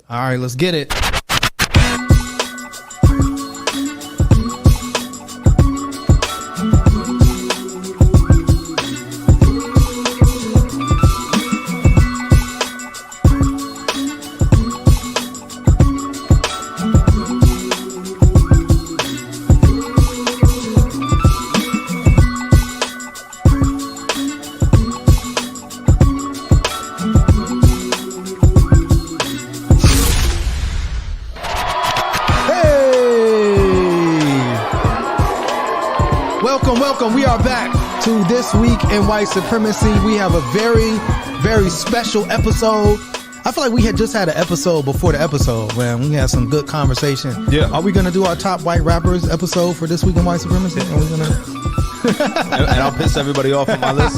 All right, let's get it. Welcome. We are back to This Week in White Supremacy. We have a very, very special episode. I feel like we had just had an episode before the episode, man. We had some good conversation. Yeah. Are we going to do our top white rappers episode for This Week in White Supremacy? Are we going to... and I'll piss everybody off on my list.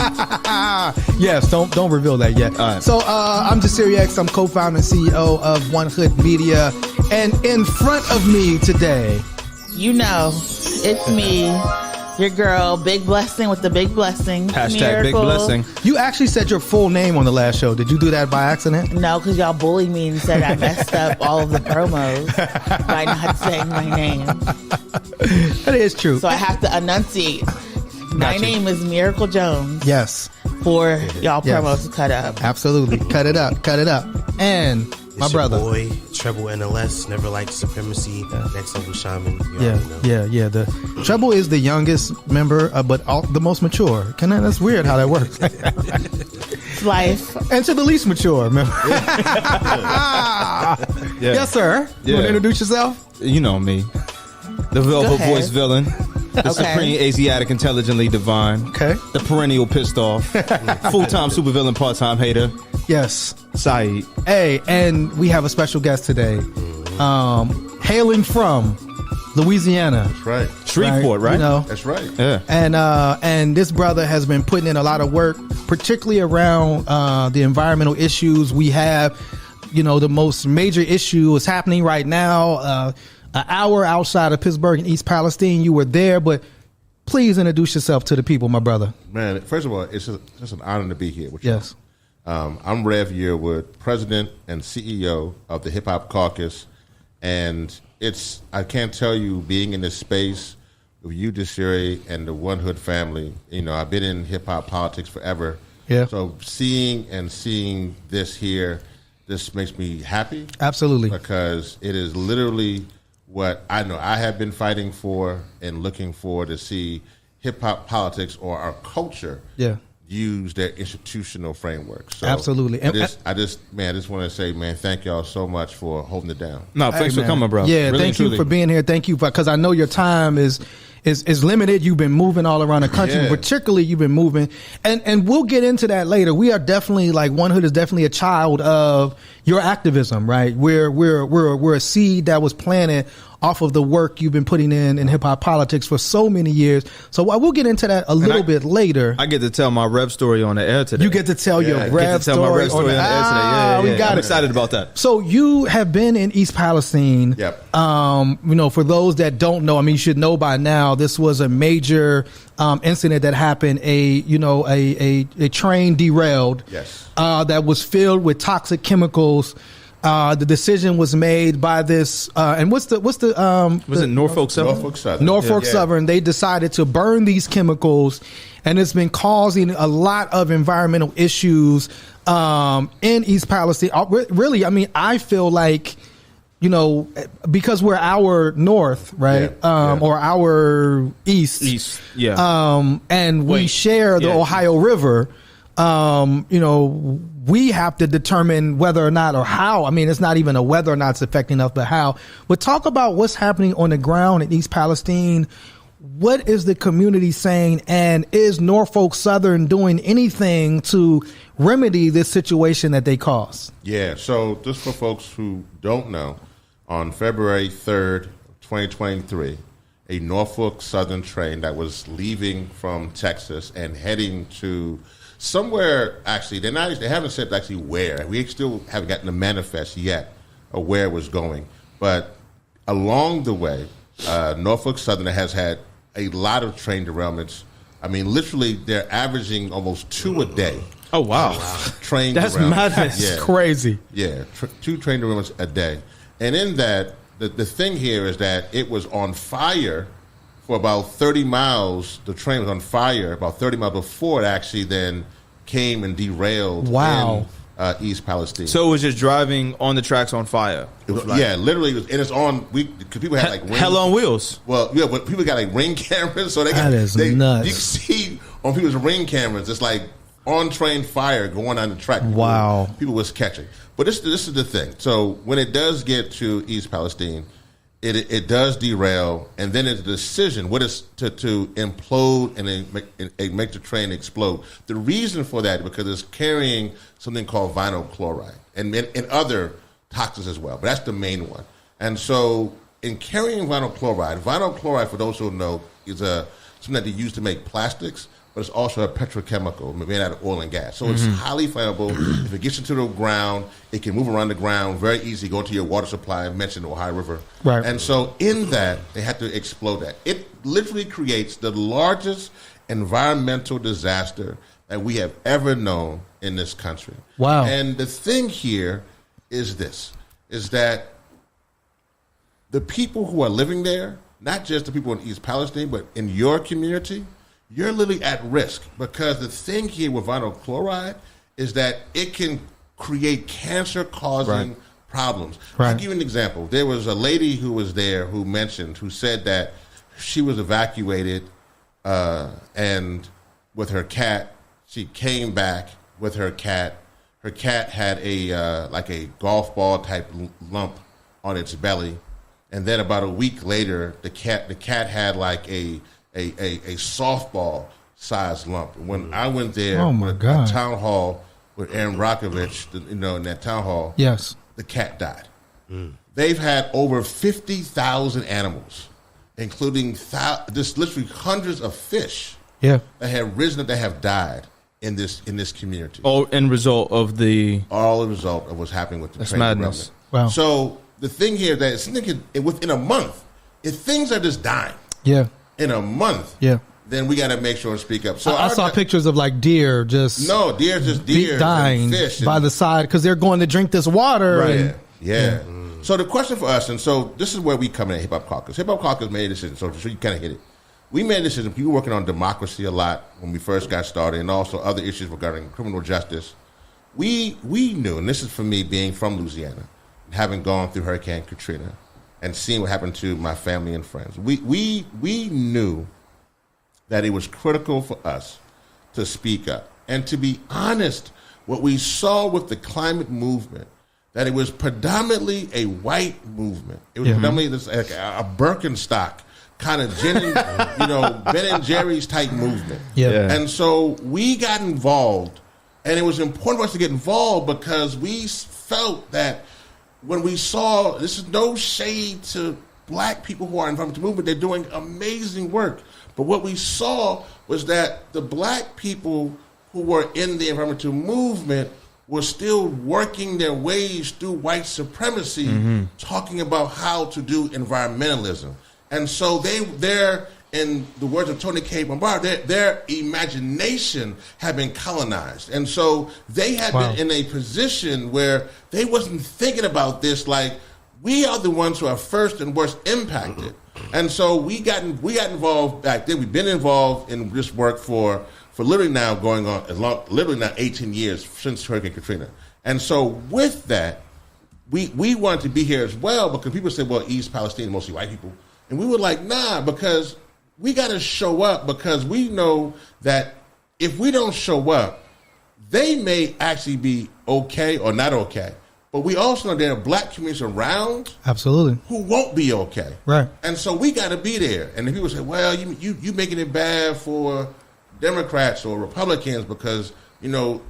Yes, don't reveal that yet. Right. So I'm Jasiri X. I'm co-founder and CEO of One Hood Media. And in front of me today... You know, it's me, your girl, Big Blessing with the Big Blessing. Hashtag Miracle. Big Blessing. You actually said your full name on the last show. Did you do that by accident? No, because y'all bullied me and said I messed up all of the promos by not saying my name. That is true. So I have to enunciate. My name is Miracle Jones. Yes. For y'all promos to cut up. Absolutely. Cut it up. And my it's brother. Your boy, Treble NLS, Never Liked Supremacy, Next Level Shaman. Yeah. The Treble is the youngest member, but the most mature. That's weird how that works. It's life. And to the least mature member. Yes, sir. You want to introduce yourself? You know me. The Velvet Voice Villain. The Supreme Asiatic Intelligently Divine. Okay. The Perennial Pissed Off. Full-time supervillain, part-time hater. Yes. Saeed. Hey, and we have a special guest today. Hailing from Louisiana. That's right. Shreveport, right? You know. That's right. Yeah. And this brother has been putting in a lot of work, particularly around the environmental issues we have. You know, the most major issue is happening right now. An hour outside of Pittsburgh in East Palestine. You were there, but please introduce yourself to the people, my brother. Man, first of all, it's just an honor to be here with you. Yes. I'm Rev Yearwood, president and CEO of the Hip Hop Caucus, and I can't tell you, being in this space with you, Jasiri, and the One Hood family. You know, I've been in hip hop politics forever. Yeah. So seeing this here, this makes me happy. Absolutely. Because it is literally what I know I have been fighting for and looking for, to see hip hop politics or our culture use their institutional framework. So absolutely. I just want to say, man, thank y'all so much for holding it down. No, thanks for coming, bro. Yeah, really thank you for being here. Thank you, because I know your time is limited. You've been moving all around the country, particularly you've been moving, and we'll get into that later. We are definitely, like, One Hood is definitely a child of your activism, right? We're a seed that was planted off of the work you've been putting in hip hop politics for so many years. So we'll get into that a little bit later. I get to tell my Rev story on the air today. You get to tell your Rev story on the air today. Yeah. We got I'm excited about that. So you have been in East Palestine. Yep. You know, for those that don't know, I mean, you should know by now, this was a major incident that happened. A train derailed. Yes. That was filled with toxic chemicals. The decision was made by this, and what's the was it Norfolk Southern? Norfolk Southern. They decided to burn these chemicals, and it's been causing a lot of environmental issues in East Palestine. Really, I mean, I feel like, you know, because we're our north, right, or our east, and we share the Ohio River. You know, we have to determine whether or not, or how. I mean, it's not even a whether or not it's affecting us, but how. But talk about what's happening on the ground in East Palestine. What is the community saying? And is Norfolk Southern doing anything to remedy this situation that they caused? Yeah. So just for folks who don't know, on February 3rd, 2023, a Norfolk Southern train that was leaving from Texas and heading to somewhere, actually, they haven't said actually where. We still haven't gotten the manifest yet of where it was going. But along the way, Norfolk Southern has had a lot of train derailments. I mean, literally, they're averaging almost 2 a day. Oh, wow. Train That's derailments. madness. Yeah. Crazy. Yeah, 2 train derailments a day. And in that, the thing here is that it was on fire for about 30 miles. The train was on fire about 30 miles before it actually then came and derailed in East Palestine. So it was just driving on the tracks on fire. It was, yeah, literally. And it's on. Because people had like ring, hell on wheels. Well, yeah, but people got like ring cameras, so that is nuts. You can see on people's ring cameras, it's like on train fire going on the track. Wow, people was catching. But this is the thing. So when it does get to East Palestine, it does derail, and then it's a decision what is to implode and then make the train explode. The reason for that is because it's carrying something called vinyl chloride and other toxins as well, but that's the main one. And so in carrying vinyl chloride, for those who know, is something that they use to make plastics, but it's also a petrochemical made out of oil and gas. So it's highly flammable. If it gets into the ground, it can move around the ground very easy, go into your water supply. I mentioned the Ohio River. Right. And so in that, they had to explode that. It literally creates the largest environmental disaster that we have ever known in this country. Wow. And the thing here is that the people who are living there, not just the people in East Palestine, but in your community, you're literally at risk, because the thing here with vinyl chloride is that it can create cancer-causing problems. Right. I'll give you an example. There was a lady who was there who said that she was evacuated and with her cat, she came back with her cat. Her cat had like a golf ball type lump on its belly, and then about a week later, the cat had like a softball sized lump. When I went there, at town hall with Aaron Brockovich, in that town hall, yes, the cat died. They've had over 50,000 animals, including just literally hundreds of fish, that have risen, that have died in this community. All a result of what's happening with the That's train madness. Wow. So the thing here that something within a month, if things are just dying, in a month, then we got to make sure and speak up. So I saw pictures of like deer deer dying fish by the side because they're going to drink this water. Right. Yeah. So the question for us, and so this is where we come in at Hip Hop Caucus. Hip Hop Caucus made a decision, so you kind of hit it. We made a decision. We were working on democracy a lot when we first got started, and also other issues regarding criminal justice. We knew, and this is for me being from Louisiana, having gone through Hurricane Katrina, and seeing what happened to my family and friends. We knew that it was critical for us to speak up. And to be honest, what we saw with the climate movement, that it was predominantly a white movement. It was predominantly like a Birkenstock kind of Ben and Jerry's type movement. And so we got involved, and it was important for us to get involved because we felt that when we saw, this is no shade to black people who are in the environmental movement, they're doing amazing work. But what we saw was that the black people who were in the environmental movement were still working their ways through white supremacy, talking about how to do environmentalism. And so they're, in the words of Tony K. Bombard, their imagination had been colonized. And so they had been in a position where they wasn't thinking about this like, we are the ones who are first and worst impacted. And so we got involved back then. We've been involved in this work for literally now going on, literally now 18 years since Hurricane Katrina. And so with that, we wanted to be here as well because people said, well, East Palestine, mostly white people. And we were like, nah, because we got to show up, because we know that if we don't show up, they may actually be okay or not okay. But we also know there are black communities around who won't be okay. Right. And so we got to be there. And if people say, well, you making it bad for Democrats or Republicans because,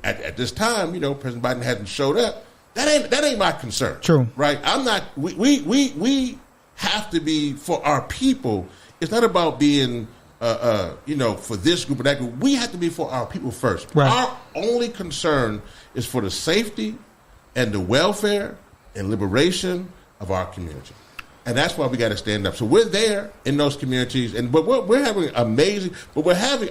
at this time, President Biden hasn't showed up, that ain't my concern. True. Right? I'm not, we have to be for our people. It's not about being, for this group or that group. We have to be for our people first. Right. Our only concern is for the safety and the welfare and liberation of our community. And that's why we got to stand up. So we're there in those communities, but we're having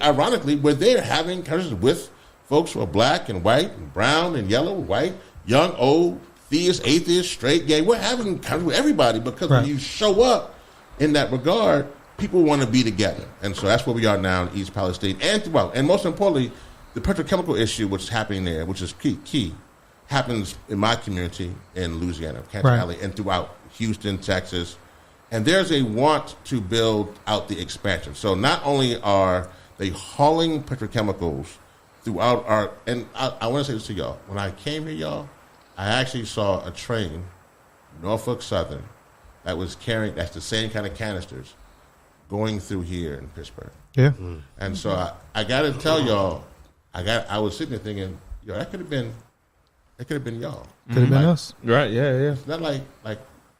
ironically, we're there having conversations with folks who are black and white and brown and yellow, white, young, old, theist, atheist, straight, gay. We're having conversations with everybody because when you show up in that regard, people want to be together. And so that's where we are now in East Palestine and throughout. And most importantly, the petrochemical issue, which is happening there, which is key, happens in my community in Louisiana, Canton Valley, and throughout Houston, Texas. And there's a want to build out the expansion. So not only are they hauling petrochemicals throughout our, and I want to say this to y'all. When I came here, y'all, I actually saw a train, Norfolk Southern, that was carrying, that's the same kind of canisters, going through here in Pittsburgh. Yeah. And so I got to tell y'all, I was sitting there thinking, yo, that could have been y'all. Could have been us. Right, yeah. It's not like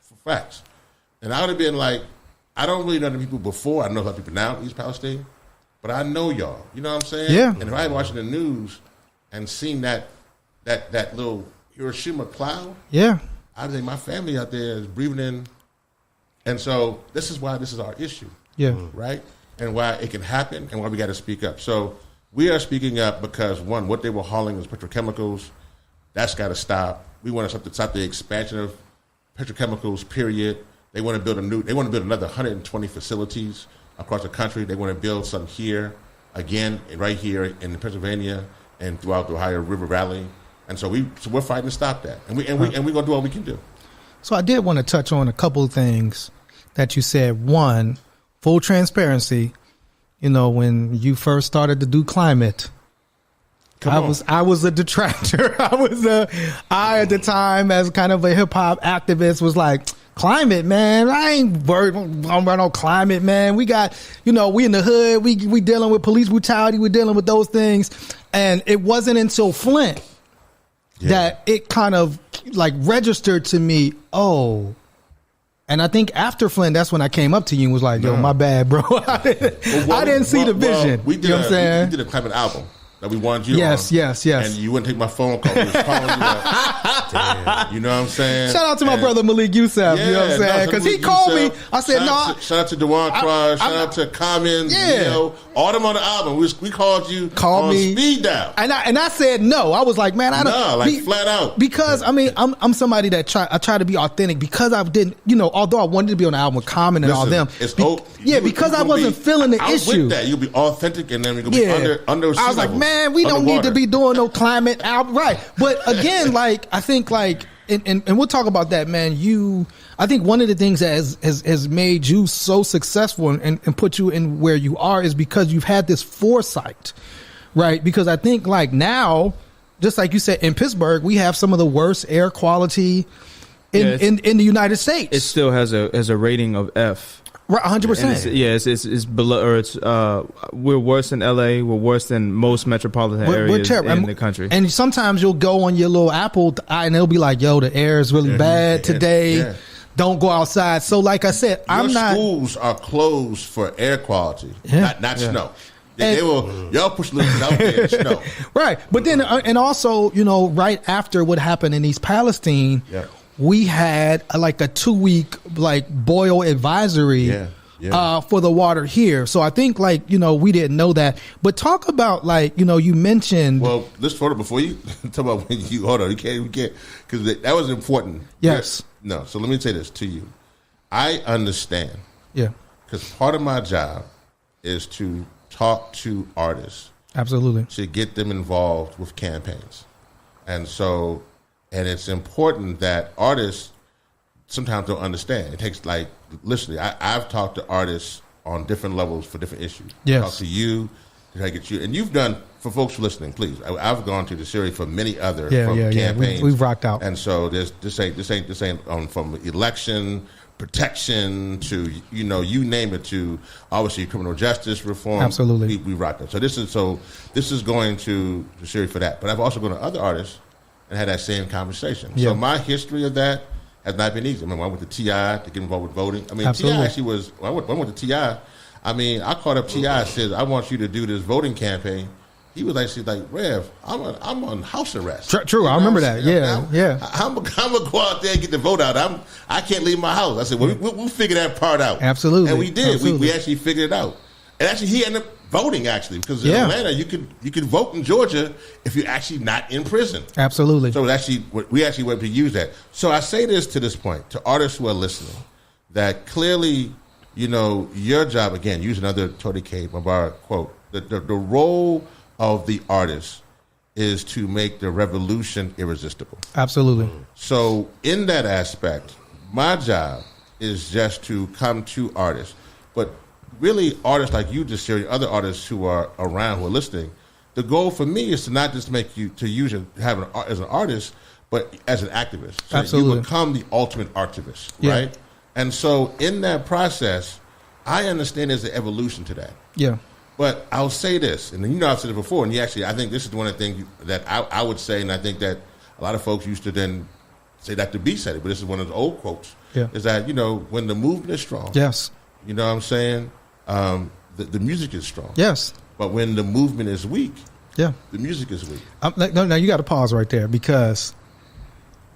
for facts. And I would have been like, I don't really know the people before. I know a lot of people now in East Palestine, but I know y'all. You know what I'm saying? Yeah. And if I had watching the news and seen that little Hiroshima cloud, I'd say my family out there is breathing in. And so this is why this is our issue. Yeah. Right? And why it can happen and why we got to speak up. So we are speaking up because, one, what they were hauling was petrochemicals. That's got to stop. We want to stop the expansion of petrochemicals, period. They want to build another 120 facilities across the country. They want to build some here, again, right here in Pennsylvania and throughout the Ohio River Valley. And so we're fighting to stop that. And we're going to do what we can do. So I did want to touch on a couple of things that you said. One, full transparency. You know, when you first started to do climate, I was a detractor. I at the time, as kind of a hip hop activist, was like, climate, man, I ain't worried about no climate, man. We got, we in the hood, we dealing with police brutality, we dealing with those things. And it wasn't until Flint that it kind of like registered to me, and I think after Flint, that's when I came up to you and was like, yo, my bad, bro. I didn't see the vision. We did, what I'm saying? We did a climate album that we wanted you on. Yes. And you wouldn't take my phone call. We was calling you up. You know what I'm saying? Shout out to my brother Malik Youssef. You know what I'm saying? Because he called me. I said, shout out to Dewan Cross. Shout out to Common. All them on the album. We called you on speed dial. And I said no. I was like, man, I don't. Flat out. Because, I mean, I'm somebody that I try to be authentic because I didn't, although I wanted to be on the album with Common and all them. Because I wasn't feeling the issue. With that. You'll be authentic and then we're going to be under I was like, man, we don't need to be doing no climate album. Right. But again, I think and we'll talk about that, man. I think one of the things that has made you so successful and put you in where you are is because you've had this foresight, right? Because I think now, just like you said, in Pittsburgh, we have some of the worst air quality in the United States. It still has a rating of F. Right, 100%. It's below, or it's we're worse than LA. We're worse than most metropolitan areas in the country. And sometimes you'll go on your little Apple and it'll be like, "Yo, the air is really bad today. Yeah. Don't go outside." So, like I said, schools are closed for air quality, not snow. They will y'all push little out there in snow, right? But then, and also, right after what happened in East Palestine. Yeah. We had a 2-week boil advisory for the water here. So I think we didn't know that. But talk about you mentioned. Well, this photo before you talk about when you hold on, you can't because that was important. Yes. No. So let me say this to you. I understand. Yeah. Because part of my job is to talk to artists. Absolutely. To get them involved with campaigns, and so. And it's important that artists sometimes don't understand. It takes listening. I've talked to artists on different levels for different issues. Yes. Talk to you, to get you, and you've done for folks listening. Please, I've gone to the series for many other campaigns. We've rocked out, and so this ain't from election protection to you name it to obviously criminal justice reform. Absolutely, we rocked out. So this is going to the series for that. But I've also gone to other artists and had that same conversation. Yeah. So my history of that has not been easy. I mean, when I went to TI to get involved with voting. I mean, Absolutely. TI actually was, when I went to TI, I mean, I called up TI and said, I want you to do this voting campaign. He was actually like, Rev, I'm on house arrest. True, I remember that. Yeah. I'm going to go out there and get the vote out. I can't leave my house. I said, well, we'll figure that part out. Absolutely. And we did. Absolutely. We actually figured it out. And actually, he ended up voting, actually, because in Atlanta you could vote in Georgia if you're actually not in prison. Absolutely. So we actually were able to use that. So I say this to this point to artists who are listening, that clearly, your job, again, use another Tony K. Mubarak quote, the role of the artist is to make the revolution irresistible. Absolutely. So in that aspect, my job is just to come to artists, but really artists like you, just hearing other artists who are around, who are listening. The goal for me is to not just make you to use it as an artist, but as an activist. So Absolutely. you become the ultimate activist, Yeah. right? And so in that process, I understand there's an evolution to that. Yeah. But I'll say this, and I've said it before, and I think this is one of the things that I would say, and I think that a lot of folks used to then say that to be said it, but this is one of the old quotes, is that, when the movement is strong, yes, you know what I'm saying, the music is strong. Yes. But when the movement is weak, the music is weak. No, you got to pause right there, because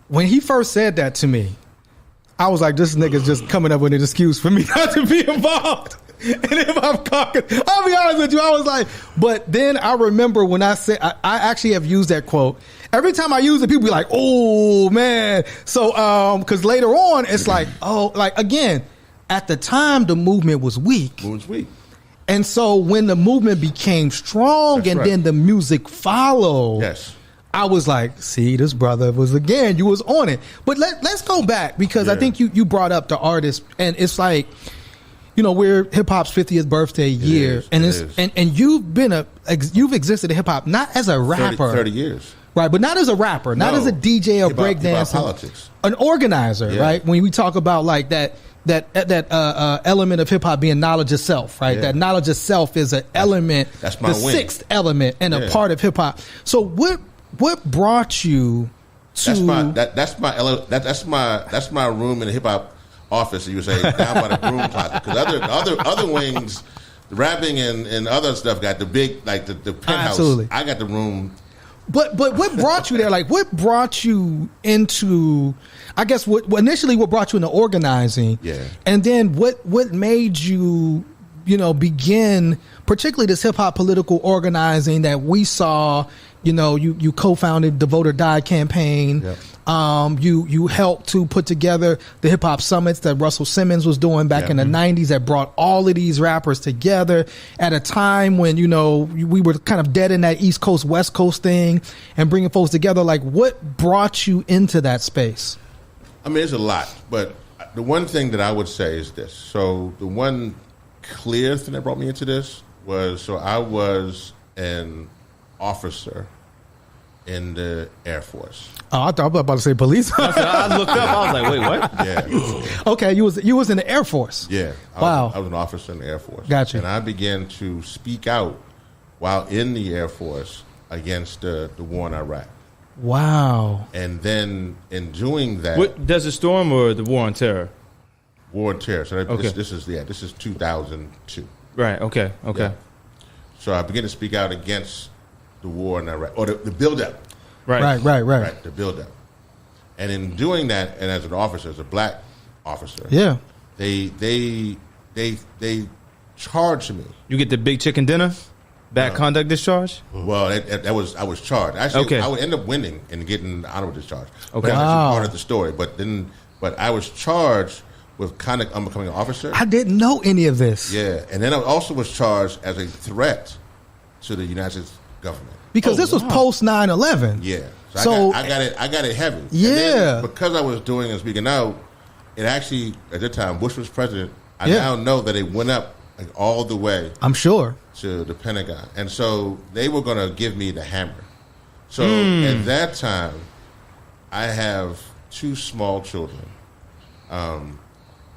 when he first said that to me, I was like, this nigga's just coming up with an excuse for me not to be involved in hip-hop caucus. I'll be honest with you. I was like, but then I remember when I said, I actually have used that quote. Every time I use it, people be like, oh, man. So, because later on, it's like, again, at the time, the movement was weak. It was weak. And so when the movement became strong, then the music followed. Yes. I was like, see, this brother was, again, you was on it. But let's go back, because I think you brought up the artist, and it's like, we're hip hop's 50th birthday year, and you've existed in hip hop not as a rapper, 30 years, right? But not as a rapper, not as a DJ or breakdancer, politics, an organizer, right? When we talk about like that element of hip hop being knowledge of self, right? That knowledge of self is an element, that's my sixth element and a part of hip hop. So what brought you to that's my room in the hip hop office, you would say, down by the broom closet, because other wings, the rapping and other stuff got the big, like the penthouse. Absolutely. I got the room. But what brought you there? Like, what brought you into, I guess, what brought you into organizing? Yeah. And then what made you, begin, particularly this hip hop political organizing that we saw. You co-founded the Vote or Die campaign. Yep. You helped to put together the hip hop summits that Russell Simmons was doing back in the 90s, that brought all of these rappers together at a time when, we were kind of dead in that East Coast, West Coast thing, and bringing folks together. Like, what brought you into that space? I mean, there's a lot, but the one thing that I would say is this. So the one clear thing that brought me into this was, I was an officer in the Air Force. Oh, I thought I was about to say police. I looked up. I was like, wait, what? Yeah. Okay, you was in the Air Force. Yeah. Wow. I was an officer in the Air Force. Gotcha. And I began to speak out while in the Air Force against the war in Iraq. Wow. And then in doing that, What, Desert Storm or the War on Terror? War on Terror. So Okay. this is 2002. Right. Okay. Yeah. So I began to speak out against the war in Iraq, or the build-up. Right. The build-up. And in doing that, and as an officer, as a black officer, they charged me. You get the big chicken dinner, bad conduct discharge. Well, that was, I was charged. Actually, I would end up winning and getting the honorable discharge. Okay. That's actually part of the story. But I was charged with conduct unbecoming an officer. I didn't know any of this. Yeah, and then I also was charged as a threat to the United States government. Because this was post 9/11. Yeah. So I got it heavy. Yeah. And then because I was doing and speaking out, it actually, at the time Bush was president, I now know that it went up like all the way. I'm sure. To the Pentagon. And so they were going to give me the hammer. So at that time, I have 2 small children.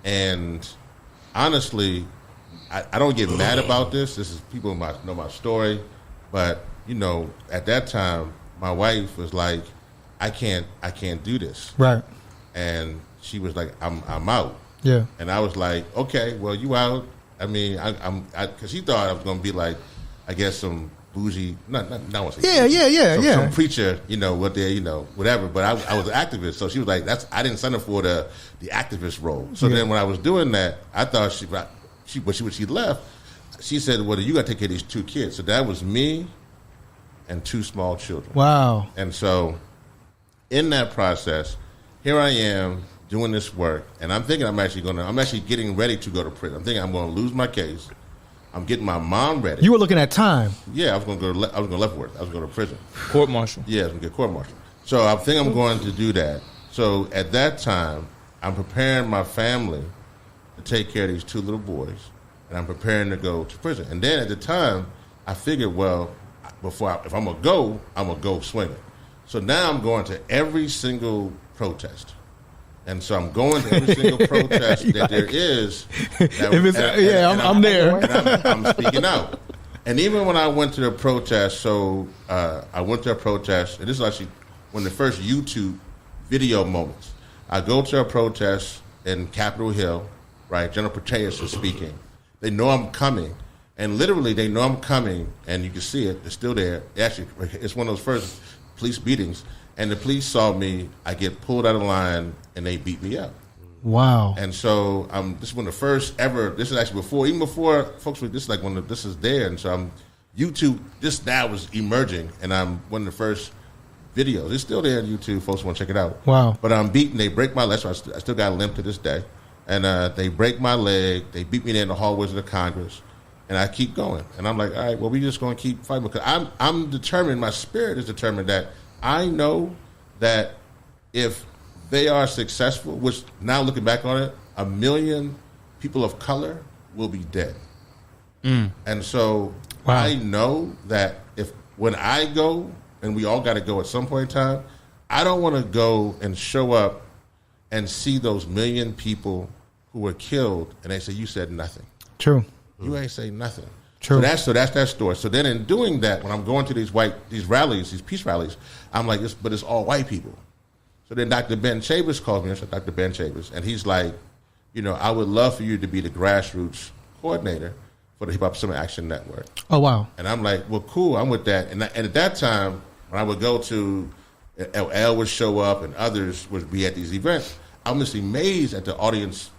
And honestly, I don't get mad about this. This is, people know my story. But, at that time, my wife was like, I can't do this. Right. And she was like, I'm out. Yeah. And I was like, okay, well, you out. I mean, because she thought I was going to be like, I guess some bougie, not some preacher, what they, whatever. But I was an activist, so she was like, I didn't sign up for the activist role. So then when I was doing that, I thought she left. she said, well, you got to take care of these 2 kids. So that was me and 2 small children. Wow. And so in that process, here I am doing this work, and I'm thinking I'm actually getting ready to go to prison. I'm thinking I'm going to lose my case. I'm getting my mom ready. You were looking at time. Yeah, I was going to go to Leavenworth. I was going to prison. Court martial. Yeah, I was going to get court martial. So I think I'm going to do that. So at that time, I'm preparing my family to take care of these 2 little boys, and I'm preparing to go to prison. And then at the time, I figured, well, if I'm going to go swinging. So now I'm going to every single protest. And so I'm going to every single protest that there is. I'm there. And I'm speaking out. And even when I went to the protest, I went to a protest, and this is actually one of the first YouTube video moments. I go to a protest in Capitol Hill, right? General Petraeus is speaking. They know I'm coming. And literally, they know I'm coming, and you can see it. It's still there. Actually, it's one of those first police beatings. And the police saw me. I get pulled out of line, and they beat me up. Wow. And so this is one of the first ever. This is actually even before folks were. This is like this is there. And so YouTube. This now was emerging, and I'm one of the first videos. It's still there on YouTube. Folks want to check it out. Wow. But I'm beaten. They break my leg. So I still got a limp to this day. And they break my leg. They beat me there in the hallways of the Congress. And I keep going. And I'm like, all right, well, we're just going to keep fighting. Because I'm determined, my spirit is determined that I know that if they are successful, which now looking back on it, 1 million people of color will be dead. And so I know that when I go, and we all got to go at some point in time, I don't want to go and show up and see those 1 million people who were killed, and they say, you said nothing. True. You ain't say nothing. True. So that's that story. So then in doing that, when I'm going to these rallies, these peace rallies, I'm like, but it's all white people. So then Dr. Ben Chavez calls me, Dr. Ben Chavez, and he's like, I would love for you to be the grassroots coordinator for the Hip Hop Summer Action Network. Oh, wow. And I'm like, well, cool, I'm with that. And at that time, when I would go to, LL would show up and others would be at these events, I'm just amazed at the audience.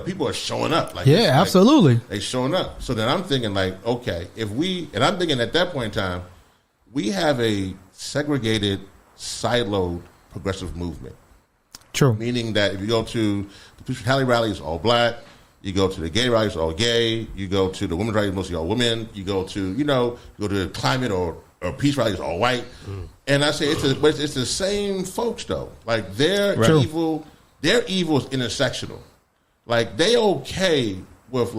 People are showing up. Absolutely. They showing up. So then I'm thinking okay, and I'm thinking at that point in time, we have a segregated, siloed progressive movement. True. Meaning that if you go to the Police Brutality rally, it's all black. You go to the gay rally, it's all gay. You go to the women's rally, mostly all women. You go to, go to the climate or peace rally, it's all white. And I say it's the same folks though. Like their evil is intersectional. Like they okay with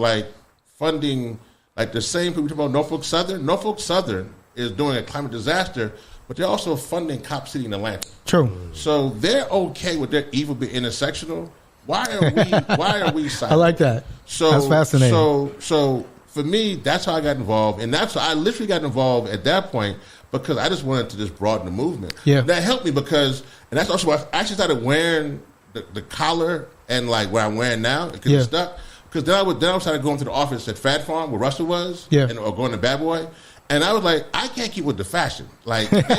funding the same people about Norfolk Southern. Norfolk Southern is doing a climate disaster, but they're also funding Cop City in Atlanta. True. So they're okay with their evil being intersectional. Why are we silent? I like that. So that's fascinating. So for me, that's how I got involved, and I literally got involved at that point because I just wanted to just broaden the movement. Yeah. That helped me because, and that's also why I actually started wearing the collar and what I'm wearing now because it's stuck. Because then I started going to the office at Fat Farm where Russell was, or going to Bad Boy. And I was like, I can't keep with the fashion. Everybody there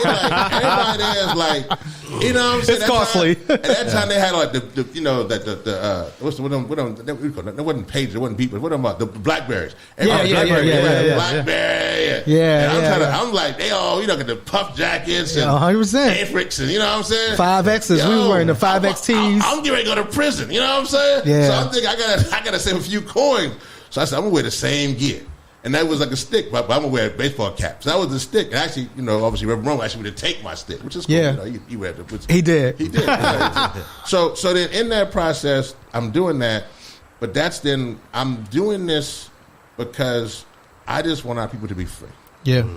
is you know what I'm saying? It's costly. At that time, they had what's the there wasn't pages, there wasn't beepers. What about the Blackberries? Blackberry. Yeah. I'm like, they all got the puff jackets and 100%. Africs and you know what I'm saying? 5Xs. We were wearing the 5X tees. I'm getting ready to go to prison. You know what I'm saying? Yeah. So I'm thinking I gotta save a few coins. So I said I'm gonna wear the same gear. And that was like a stick, but I'm gonna wear a baseball cap. So that was the stick. And actually, obviously, Reverend Rome actually would take my stick, which is cool. Yeah. He had to put. He did. So then in that process, I'm doing that, but I'm doing this because I just want our people to be free. Yeah.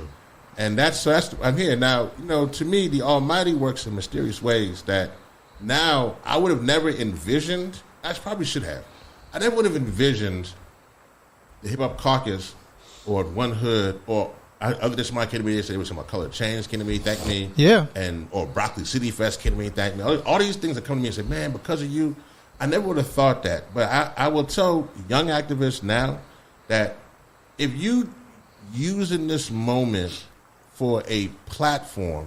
And that's I'm here now. To me, the Almighty works in mysterious ways that now I would have never envisioned. I probably should have. I never would have envisioned the Hip Hop Caucus. Or One Hood, or other than Smart came to me, they said it was some Colored Chains came to me, thank me. Yeah. Or Broccoli City Fest came to me, thank me. All these things that come to me and say, man, because of you, I never would have thought that. But I will tell young activists now that if you using this moment for a platform,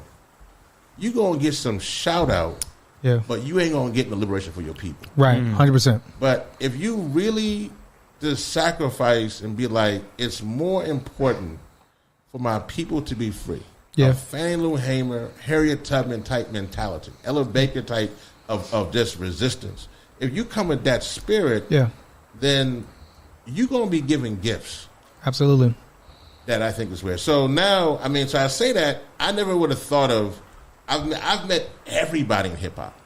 you're going to get some shout out, but you ain't going to get the liberation for your people. Right, 100%. But if you really to sacrifice and be like, it's more important for my people to be free. Yeah. A Fannie Lou Hamer, Harriet Tubman type mentality, Ella Baker type of just resistance. If you come with that spirit, then you're going to be giving gifts. Absolutely. That I think is weird. So now, so I say that, I never would have thought of, I've met everybody in hip hop.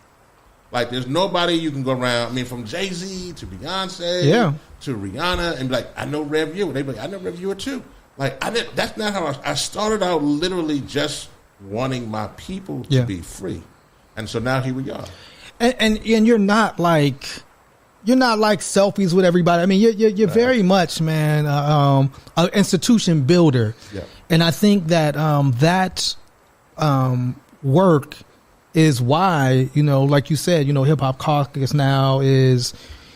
Like, there's nobody you can go around, from Jay-Z to Beyonce to Rihanna, and be like, I know Rev Yearwood. They be like, I know Rev Yearwood too. Like, that's not how I started out, literally just wanting my people to be free. And so now here we are. And you're not like selfies with everybody. I mean, you're very much, man, an institution builder. Yeah. And I think that work is why, like you said, Hip Hop Caucus now is,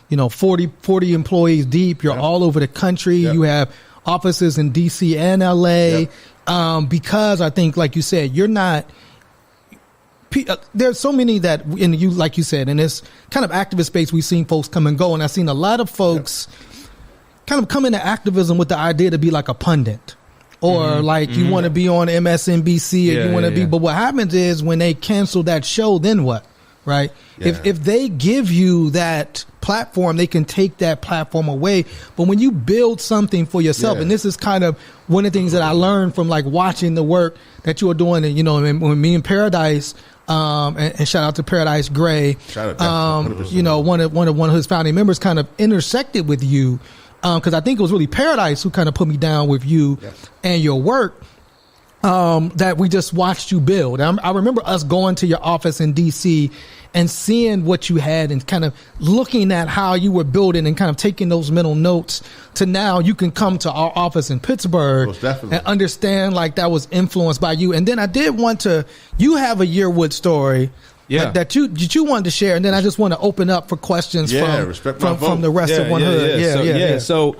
40 employees deep. You're all over the country. You have offices in DC and LA. Because I think, like you said, you're not. There's so many that, like you said, in this kind of activist space, we've seen folks come and go, and I've seen a lot of folks kind of come into activism with the idea to be like a pundit, or you want to be on MSNBC, or you want to be. But what happens is when they cancel that show, then what? Right? Yeah. If they give you that platform, they can take that platform away. But when you build something for yourself, and this is kind of one of the things that I learned from like watching the work that you are doing, and when me and Paradise. And shout out to Paradise Gray. Shout out one of his founding members kind of intersected with you, because I think it was really Paradise who kind of put me down with you and your work. That we just watched you build. I remember us going to your office in DC and seeing what you had and kind of looking at how you were building and kind of taking those mental notes to now you can come to our office in Pittsburgh and understand like that was influenced by you. And then I did want to, you have a Yearwood story that you wanted to share. And then I just want to open up for questions from the rest of One Hood. So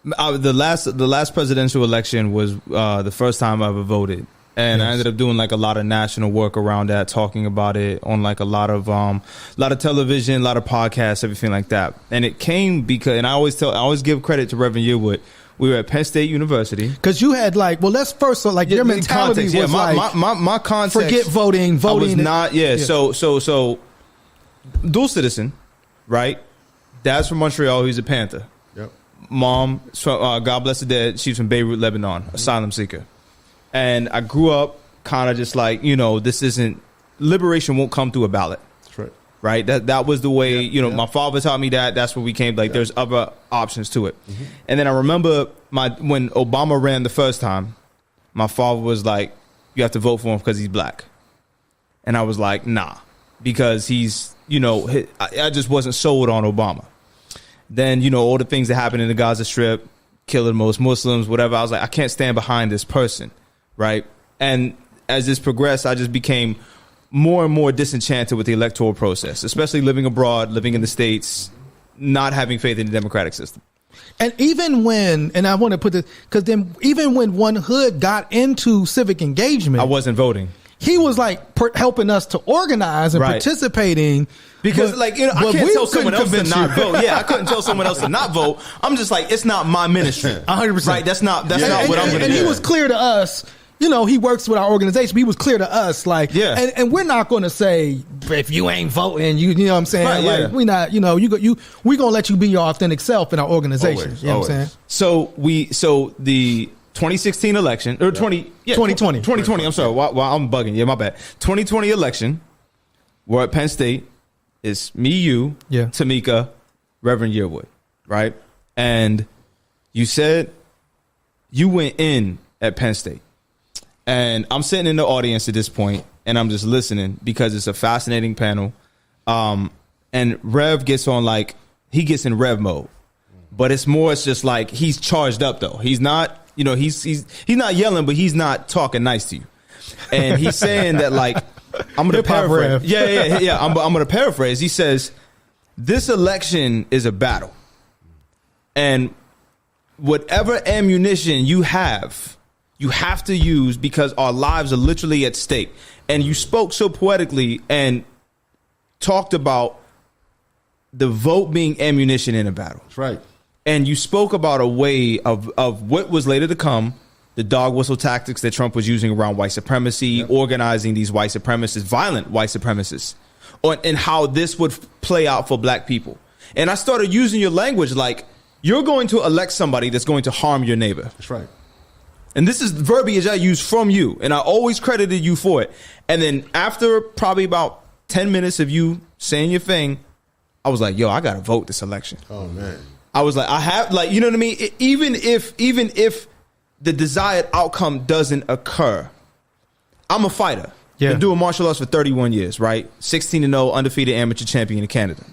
the last presidential election was the first time I ever voted, and I ended up doing like a lot of national work around that, talking about it on like a lot of television, a lot of podcasts, everything like that. And it came because, and I always give credit to Reverend Yearwood. We were at Penn State University because you had your mentality was my context. Forget voting. I was not So dual citizen, right? Dad's from Montreal. He's a Panther. Mom, God bless the dead, she's from Beirut, Lebanon, asylum seeker. And I grew up kind of just like, this isn't, liberation won't come through a ballot. That's right. Right? That was the way, my father taught me that. That's what we came, there's other options to it. Mm-hmm. And then I remember when Obama ran the first time, my father was like, you have to vote for him because he's black. And I was like, nah, because he's, I just wasn't sold on Obama. Then, all the things that happened in the Gaza Strip, killing most Muslims, whatever. I was like, I can't stand behind this person, right? And as this progressed, I just became more and more disenchanted with the electoral process, especially living abroad, living in the States, not having faith in the democratic system. And even when, and I want to put this, because then even when One Hood got into civic engagement, I wasn't voting. He was like helping us to organize and participating. Because I can't tell someone else to not vote. Yeah, I couldn't tell someone else to not vote. I'm just like, it's not my ministry. 100%. Right? That's not what I'm going to do. And he was clear to us. He works with our organization, but he was clear to us, and we're not going to say, if you ain't voting, you know what I'm saying? We not, we going to let you be your authentic self in our organization. Always, you know what I'm saying? So the 2016 election, or 2020, I'm sorry, I'm bugging. Yeah, my bad. 2020 election, we're at Penn State. It's me, you, Tamika, Reverend Yearwood, right? And you said you went in at Penn State. And I'm sitting in the audience at this point, and I'm just listening because it's a fascinating panel. And Rev gets on he gets in Rev mode. But it's just like he's charged up though. He's not, he's not yelling, but he's not talking nice to you. And he's saying that I'm going to paraphrase. Yeah. I'm going to paraphrase. He says, this election is a battle. And whatever ammunition you have to use because our lives are literally at stake. And you spoke so poetically and talked about the vote being ammunition in a battle. That's right. And you spoke about a way of what was later to come, the dog whistle tactics that Trump was using around white supremacy, organizing these white supremacists, violent white supremacists, and how this would play out for black people. And I started using your language like, you're going to elect somebody that's going to harm your neighbor. That's right. And this is verbiage I used from you, and I always credited you for it. And then after probably about 10 minutes of you saying your thing, I was like, yo, I got to vote this election. Oh, man. I was like, I have, like, you know what I mean? Even if the desired outcome doesn't occur, I'm a fighter. Yeah. Been doing martial arts for 31 years, right? 16-0, undefeated amateur champion in Canada.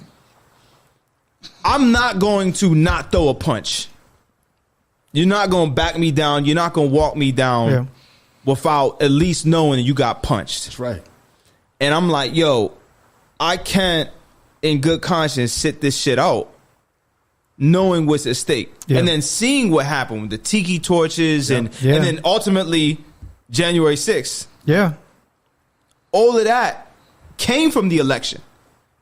I'm not going to not throw a punch. You're not going to back me down. You're not going to walk me down without at least knowing you got punched. That's right. And I'm like, yo, I can't in good conscience sit this shit out knowing what's at stake. Yeah. And then seeing what happened with the tiki torches and then ultimately January 6th. Yeah. All of that came from the election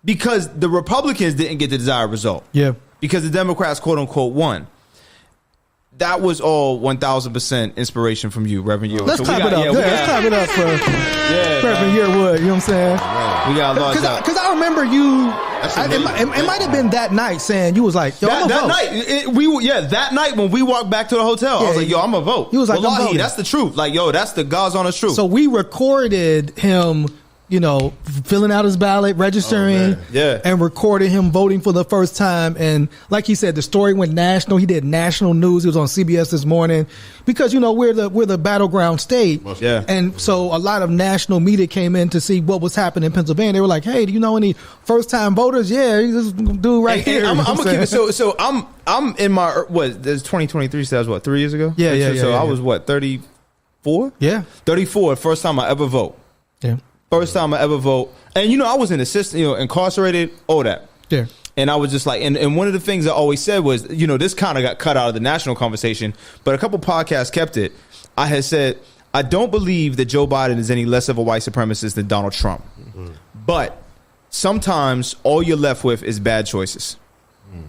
because the Republicans didn't get the desired result. Yeah. Because the Democrats, quote unquote, won. That was all 1,000% inspiration from you, Reverend Yearwood. Let's clap it up. Let's clap it up for Reverend Yearwood. You know what I'm saying? We got a large up. Because I remember you. It might have been that night saying you was like, yo, I'm that vote. night. That night when we walked back to the hotel, I was like, yo, I'm gonna vote. He was like, Wallahi, I'm voting. that's the truth. Like, yo, that's the God's honest truth. So we recorded him, you know, filling out his ballot, registering, and recorded him voting for the first time. And like he said, the story went national. He did national news. He was on CBS this morning because, you know, we're the battleground state. And so a lot of national media came in to see what was happening in Pennsylvania. They were like, hey, do you know any first time voters? Yeah, he's this dude right here. I'm gonna keep it. So I'm in my, there's 2023, so that was what, 3 years ago? So I was what, 34? Yeah. 34, first time I ever vote. Yeah. First time I ever vote. And, you know, I was in the system, you know, incarcerated, all that. Yeah. And I was just like, and one of the things I always said was, you know, this kind of got cut out of the national conversation, but a couple podcasts kept it. I had said, I don't believe that Joe Biden is any less of a white supremacist than Donald Trump. Mm-hmm. But sometimes all you're left with is bad choices.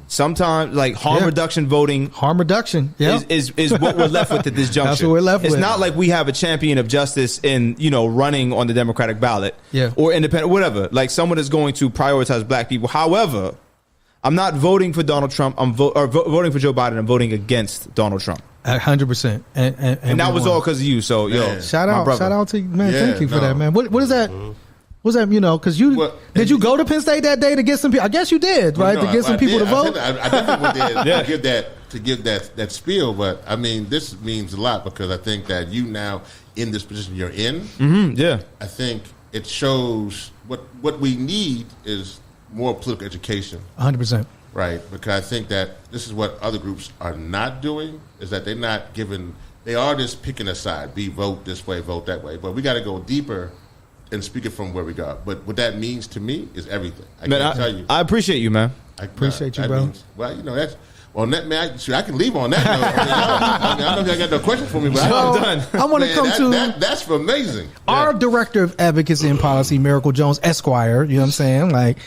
Sometimes, like, harm reduction voting. Harm reduction, is what we're left with at this juncture. That's what we're left with. It's not like we have a champion of justice in, you know, running on the Democratic ballot or independent, whatever. Like someone is going to prioritize black people. However, I'm not voting for Donald Trump. I'm voting for Joe Biden. I'm voting against Donald Trump. 100%. And that was all because of you. So, yo, shout out to you, man. Thank you for that, man. What is that? Was that, you know, because did you go to Penn State that day to get some people? I guess you did, right? To get some people to vote? I definitely did to give that spiel, but I mean, this means a lot because I think that you now, in this position you're in, I think it shows what we need is more political education. 100%. Right, because I think that this is what other groups are not doing, is that they're not giving, they are just picking a side, vote this way, vote that way, but we got to go deeper and speak it from where we got. But what that means to me is everything. I can't tell you. I appreciate you, man. I appreciate you, bro. Well, you know, that's, well, man, I can leave on that note. I don't know if I got no questions for me, but I'm done. I want to come to that's amazing. Our director of advocacy and policy, Miracle Jones Esquire. You know what I'm saying? Like,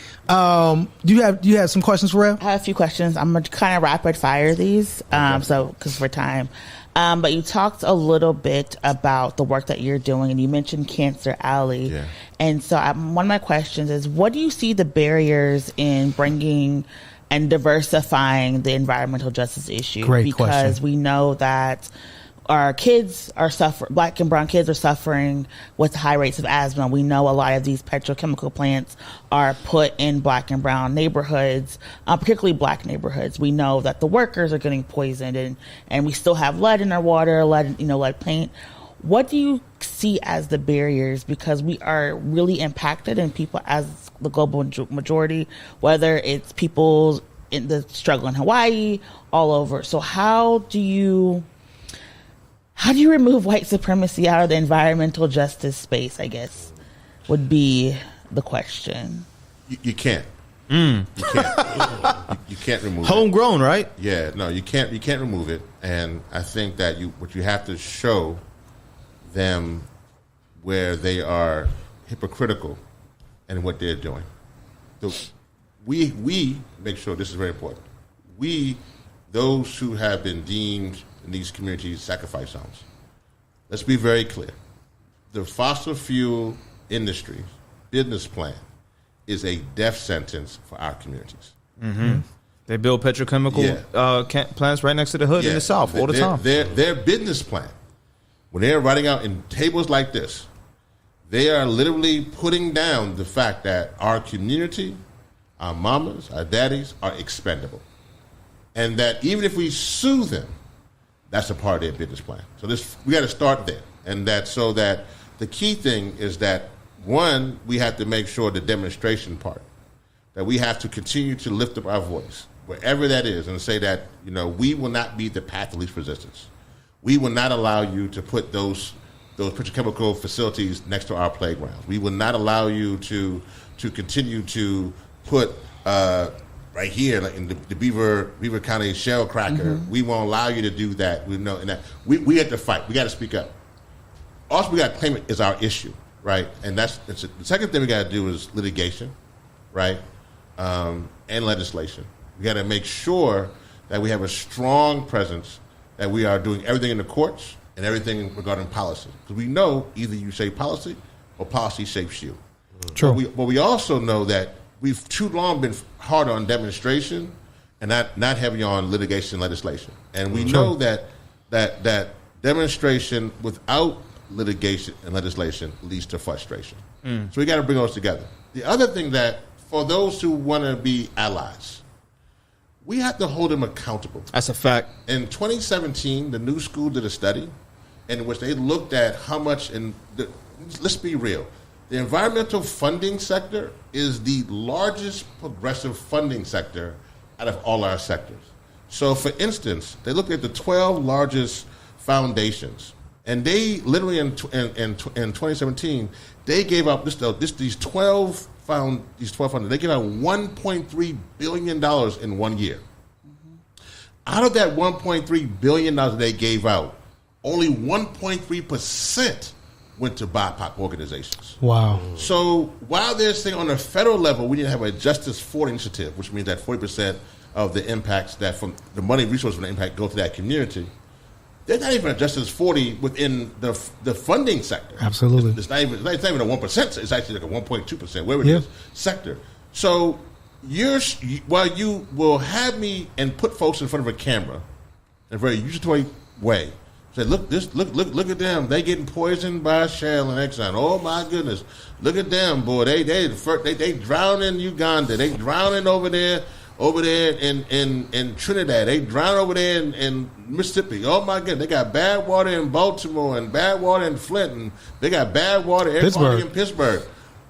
do you have some questions for Rev? I have a few questions. I'm gonna kind of rapid fire these, so because for time. But you talked a little bit about the work that you're doing, and you mentioned Cancer Alley. Yeah. And so one of my questions is, what do you see the barriers in bringing and diversifying the environmental justice issue? Great question. Because we know that our kids are suffering, black and brown kids are suffering with high rates of asthma. We know a lot of these petrochemical plants are put in black and brown neighborhoods, particularly black neighborhoods. We know that the workers are getting poisoned, and we still have lead in our water, lead paint. What do you see as the barriers? Because we are really impacted, and people as the global majority, whether it's people in the struggle in Hawaii, all over. So how do you remove white supremacy out of the environmental justice space, I guess, would be the question. You can't. You can't. You can't remove it. Homegrown, right? Yeah, no, you can't remove it. And I think that what you have to show them where they are hypocritical in what they're doing. we make sure, this is very important, those who have been deemed in these communities sacrifice zones, let's be very clear. The fossil fuel industry business plan is a death sentence for our communities. Mm-hmm. They build petrochemical plants right next to the hood in the South all the time. Their business plan, when they're writing out in tables like this, they are literally putting down the fact that our community, our mamas, our daddies are expendable. And that even if we sue them, that's a part of their business plan. So we got to start there. And so that the key thing is that, one, we have to make sure the demonstration part, that we have to continue to lift up our voice, wherever that is, and say that, we will not be the path of least resistance. We will not allow you to put those petrochemical facilities next to our playgrounds. We will not allow you to continue to put right here, like in the Beaver County shell cracker. Mm-hmm. We won't allow you to do that. We know, and that we have to fight. We got to speak up. Also, we got to claim it as our issue, right? And the second thing we got to do is litigation, right? And legislation. We got to make sure that we have a strong presence, that we are doing everything in the courts and everything regarding policy. Because we know either you shape policy or policy shapes you. True. But we also know that we've too long been hard on demonstration and not heavy on litigation and legislation. And we know that demonstration without litigation and legislation leads to frustration. So we got to bring those together. The other thing that, for those who want to be allies, we have to hold them accountable. That's a fact. In 2017, the New School did a study in which they looked at how much, let's be real, the environmental funding sector is the largest progressive funding sector out of all our sectors. So, for instance, they looked at the 12 largest foundations, and they literally in 2017 they gave up these 12 founders. They gave out $1.3 billion in 1 year. Mm-hmm. Out of that $1.3 billion they gave out, only 1.3% went to BIPOC organizations. Wow. So while they're saying on a federal level we need to have a Justice for It initiative, which means that 40% of the impacts that from the money resources from the impact go to that community, there's not even a Justice 40 within the funding sector. Absolutely. It's not even a 1%. It's actually like a 1.2%, wherever it is, sector. So while you will have me and put folks in front of a camera in a very usatory way, say, look at them. They getting poisoned by Shell and Exxon. Oh my goodness. Look at them, boy. They drown in Uganda. They drowning over there in Trinidad. They drown over there in Mississippi. Oh my goodness. They got bad water in Baltimore and bad water in Flint, and they got bad water in Pittsburgh.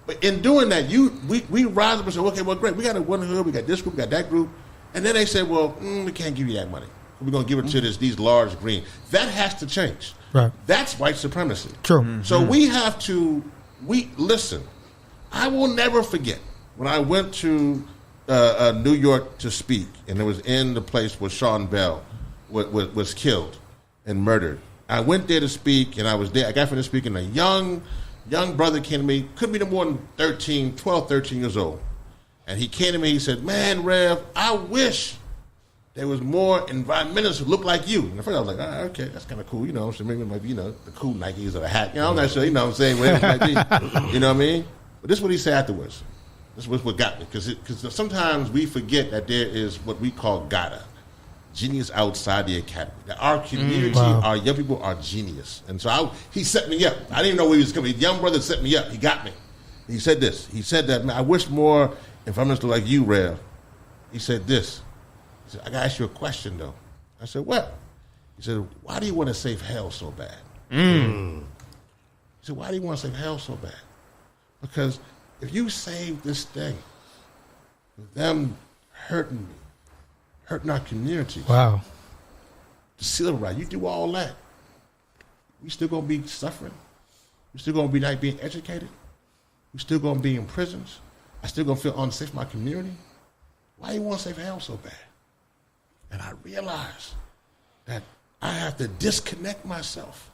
But in doing that, we rise up and say, okay, well great. We got one hood, we got this group, we got that group. And then they say, well, we can't give you that money. We're going to give it to these large green. That has to change. Right. That's white supremacy. True. Mm-hmm. So we have to, listen. I will never forget when I went to New York to speak, and it was in the place where Sean Bell was killed and murdered. I went there to speak, and I was there. I got finished speaking. A young brother came to me, could be no more than 12, 13 years old. And he came to me, he said, man, Rev, I wish there was more environmentalists who look like you. And at first I was like, okay, that's kind of cool. So maybe it might be, the cool Nikes or the hat. I'm not sure, what I'm saying, whatever it might be. You know what I mean? But this is what he said afterwards. This was what got me. Because sometimes we forget that there is what we call GATA, genius outside the academy. That our community, our young people are genius. And so he set me up. I didn't even know where he was coming. The young brother set me up. He got me. He said this. He said that, man, I wish more environmentalists look like you, Rev. He said this. He said, I got to ask you a question, though. I said, what? He said, why do you want to save hell so bad? He said, why do you want to save hell so bad? Because if you save this thing, them hurting me, hurting our community, wow, the civil rights, you do all that, we still going to be suffering? We still going to be not being educated? We still going to be in prisons? I still going to feel unsafe in my community? Why do you want to save hell so bad? And I realized that I have to disconnect myself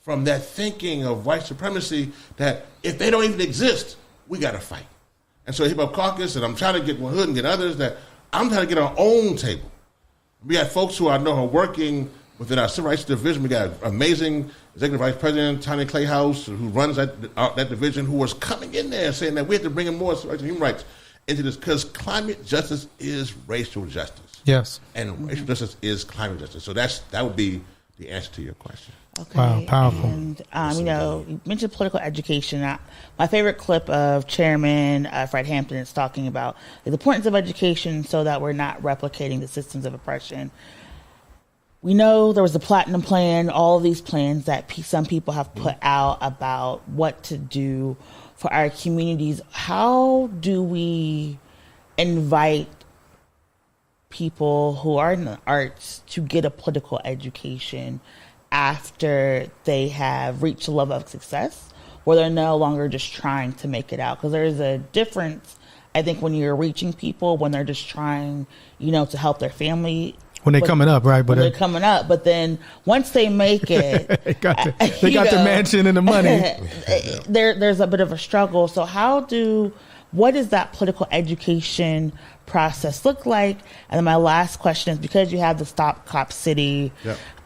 from that thinking of white supremacy that if they don't even exist, we got to fight. And so Hip Hop Caucus, and I'm trying to get Hood and get others that I'm trying to get our own table. We got folks who I know are working within our civil rights division. We got amazing executive vice president Tanya Clayhouse, who runs that division, who was coming in there saying that we have to bring in more civil rights and human rights into this because climate justice is racial justice. Yes. And racial justice is climate justice. So that would be the answer to your question. Okay. Wow, powerful. And, you mentioned political education. My favorite clip of Chairman Fred Hampton is talking about the importance of education so that we're not replicating the systems of oppression. We know there was the Platinum Plan, all of these plans that some people have put out about what to do for our communities. How do we invite people who are in the arts to get a political education after they have reached a level of success where they're no longer just trying to make it out? Because there's a difference, I think, when you're reaching people, when they're just trying, to help their family. When they're coming up, right? When they're coming up. But then once they make it, they got the mansion and the money. There's a bit of a struggle. So what does that political education process look like? And then my last question is, because you have the Stop Cop City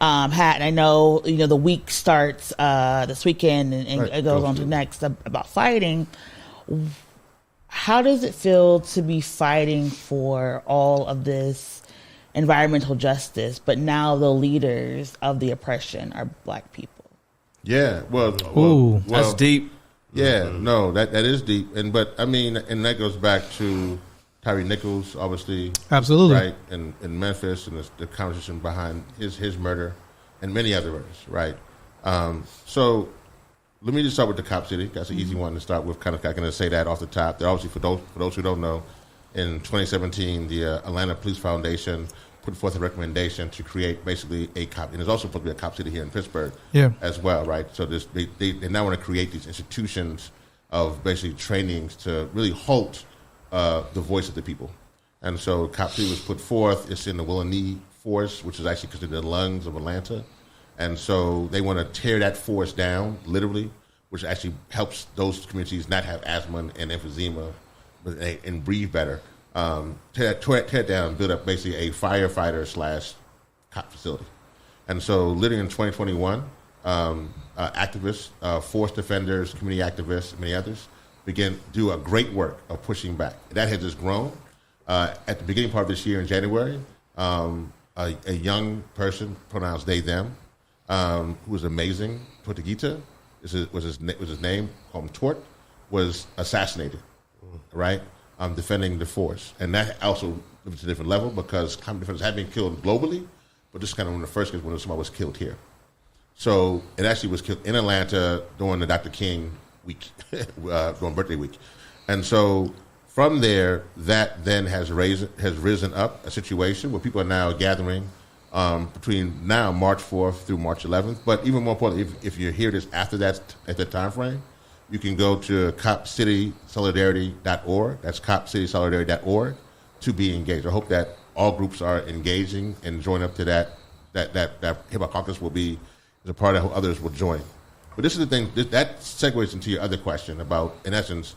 hat, and I know the week starts this weekend and it goes on to next about fighting. How does it feel to be fighting for all of this environmental justice, but now the leaders of the oppression are Black people? Yeah, well, that's deep. Yeah, no, that is deep, and that goes back to Tyree Nichols, obviously, absolutely, right, in Memphis, and the conversation behind his murder, and many other murders, right. So let me just start with the Cop City. That's an easy one to start with. I'm going to say that off the top. They're obviously, for those who don't know, in 2017, the Atlanta Police Foundation put forth a recommendation to create basically a cop, and there's also supposed to be a Cop City here in Pittsburgh as well, right? So they now want to create these institutions of basically trainings to really halt the voice of the people. And so Cop City was put forth. It's in the Willanee Forest, which is actually considered the lungs of Atlanta. And so they want to tear that forest down, literally, which actually helps those communities not have asthma and emphysema and breathe better. Tear it down, build up basically a firefighter/cop facility. And so literally in 2021, activists, force defenders, community activists, and many others do a great work of pushing back. That has just grown. At the beginning part of this year in January, a young person, pronouns they, them, who was amazing, Tortuguita, was his name, called him Tort, was assassinated, right? Defending the force. And that also was a different level because climate defenders have been killed globally, but this is kind of one of the first cases when somebody was killed here. So it actually was killed in Atlanta during the Dr. King week, during birthday week. And so from there, that then has risen up a situation where people are now gathering between now March 4th through March 11th. But even more importantly, if you hear this after that, at that time frame, you can go to copcitysolidarity.org. That's copcitysolidarity.org to be engaged. I hope that all groups are engaging and join up to that Hip Hop Caucus will be as a part of how others will join. But this is the thing, that segues into your other question about, in essence,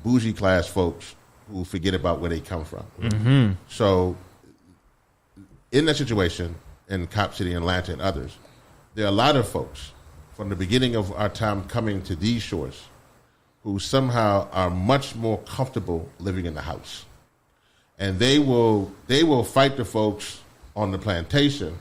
bougie class folks who forget about where they come from. Mm-hmm. So in that situation, in Cop City, Atlanta, and others, there are a lot of folks from the beginning of our time coming to these shores who somehow are much more comfortable living in the house. And they will fight the folks on the plantation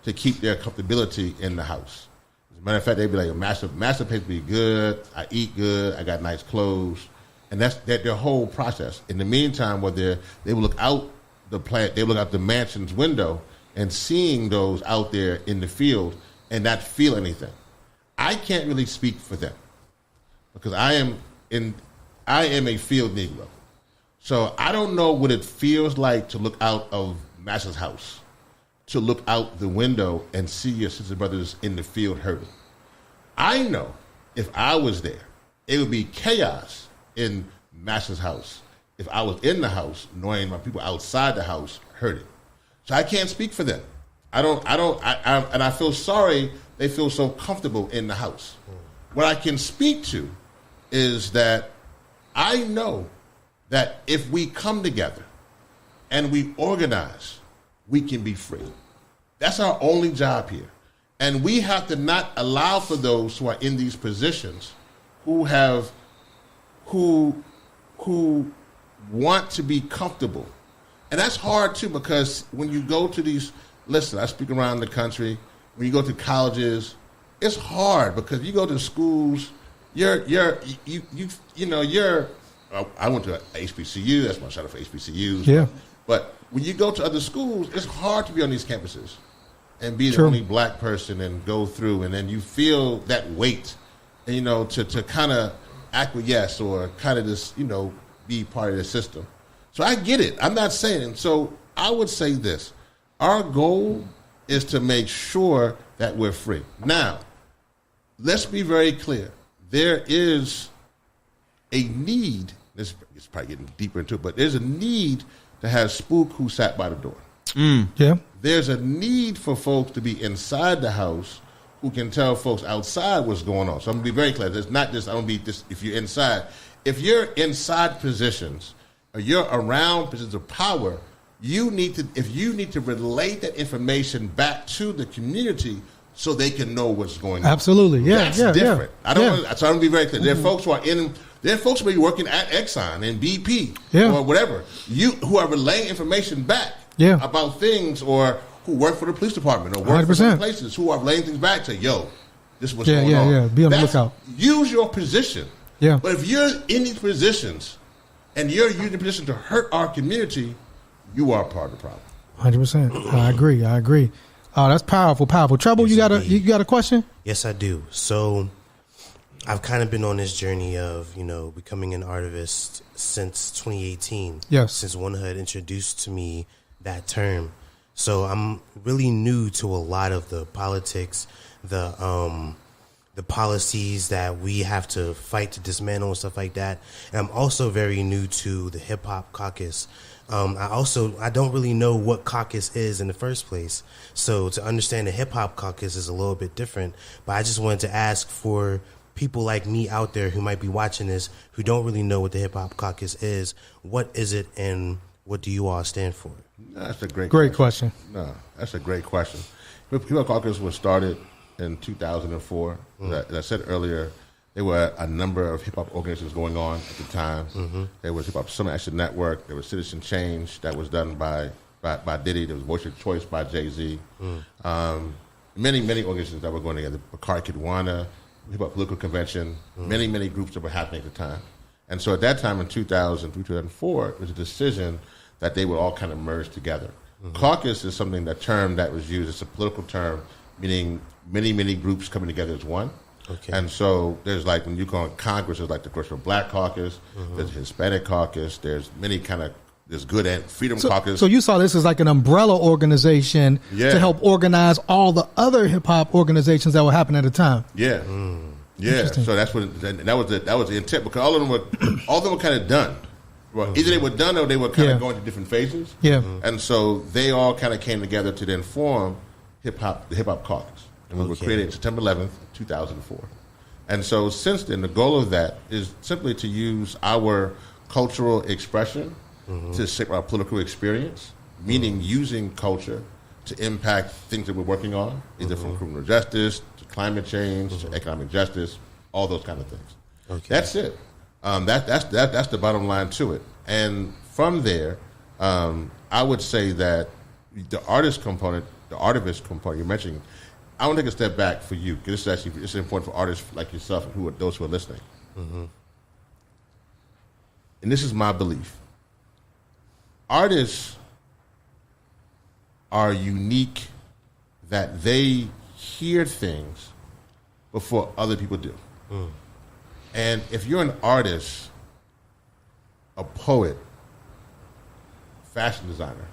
to keep their comfortability in the house. As a matter of fact, they'd be like, master pays me good, I eat good, I got nice clothes. And that's their whole process. In the meantime, they will look out the mansion's window and seeing those out there in the field and not feel anything. I can't really speak for them because I am a field Negro. So I don't know what it feels like to look out of Master's house, to look out the window and see your sisters and brothers in the field hurting. I know if I was there, it would be chaos in Master's house if I was in the house knowing my people outside the house hurting. So I can't speak for them. And I feel sorry they feel so comfortable in the house. What I can speak to is that I know that if we come together and we organize, we can be free. That's our only job here. And we have to not allow for those who are in these positions who want to be comfortable. And that's hard too, because when you go to these, listen, I speak around the country, when you go to colleges, it's hard because you go to schools, I went to HBCU, that's my shout out for HBCUs. Yeah. But when you go to other schools, it's hard to be on these campuses and be the only black person and go through, and then you feel that weight, and, to kind of acquiesce or kind of just, be part of the system. So I get it. I'm not saying. So I would say this. Our goal is to make sure that we're free. Now, let's be very clear. There is a need, this is probably getting deeper into it, but there's a need to have spook who sat by the door. Yeah. There's a need for folks to be inside the house who can tell folks outside what's going on. So I'm going to be very clear. It's not just, I don't be this, if you're inside. If you're inside positions or you're around positions of power, you need to relate that information back to the community so they can know what's going on. Absolutely. Yeah. That's different. I don't want to, so I'm going to be very clear. There are folks who are there are folks who may be working at Exxon and BP or whatever, who are relaying information back about things, or who work for the police department or work 100%. For some places, who are relaying things back to, yo, this is what's going on. Yeah, be on the lookout. Use your position. Yeah. But if you're in these positions and you're using the position to hurt our community, you are part of the problem. 100%. I agree. Oh, that's powerful. Trouble, yes, you got a question? Yes, I do. So I've kind of been on this journey of, becoming an artivist since 2018. Yes. Since one had introduced to me that term. So I'm really new to a lot of the politics, the policies that we have to fight to dismantle and stuff like that. And I'm also very new to the hip hop caucus. I don't really know what caucus is in the first place. So to understand the hip hop caucus is a little bit different. But I just wanted to ask for people like me out there who might be watching this, who don't really know what the hip hop caucus is, what is it and what do you all stand for? That's a great question. No, that's a great question. Hip Hop Caucus was started in 2004. As I said earlier, there were a number of hip-hop organizations going on at the time. There was Hip Hop Summit Action Network. There was Citizen Change that was done by Diddy. There was Voice of Choice by Jay-Z. Many organizations that were going together. Bakari Kidwana, Hip Hop Political Convention, many groups that were happening at the time. And so at that time in 2003, 2004, it was a decision that they would all kind of merge together. Caucus is something, that term that was used, it's a political term, meaning many groups coming together as one. Okay. And so there's like, when you go on Congress, there's like the Christian Black Caucus, there's Hispanic Caucus, there's many there's Good and Freedom Caucus. So you saw this as like an umbrella organization to help organize all the other hip hop organizations that were happening at the time. Yeah. Yeah. So that was the intent, because all of them were kind of done. Well, either they were done or they were kind of going through different phases. Yeah. And so they all kind of came together to then form the Hip Hop Caucus. And we were created September 11th, 2004. And so since then, the goal of that is simply to use our cultural expression to shape our political experience, meaning using culture to impact things that we're working on, either from criminal justice to climate change to economic justice, all those kind of things. Okay. That's it. That's the bottom line to it. And from there, I would say that the artivist component you're mentioning, I want to take a step back for you, because it's important for artists like yourself and those who are listening. And this is my belief. Artists are unique, that they hear things before other people do. And if you're an artist, a poet, fashion designer,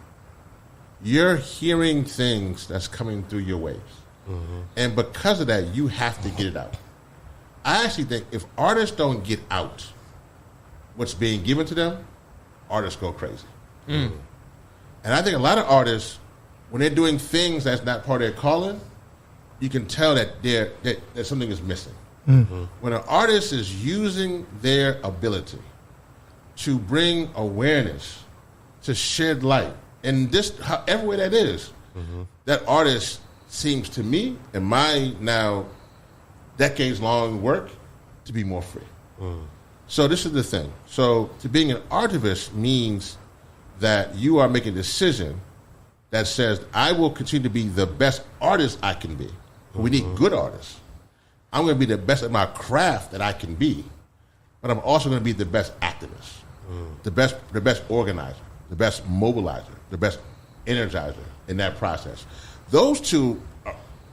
you're hearing things that's coming through your waves. And because of that, you have to get it out. I actually think if artists don't get out what's being given to them, artists go crazy. And I think a lot of artists, when they're doing things that's not part of their calling, you can tell that that something is missing. When an artist is using their ability to bring awareness, to shed light, and this, however way that is, that artist seems to me, in my now decades-long work, to be more free. So this is the thing. So to being an artivist means that you are making a decision that says, I will continue to be the best artist I can be. We need good artists. I'm going to be the best at my craft that I can be, but I'm also going to be the best activist, the best organizer, the best mobilizer, the best energizer in that process. Those two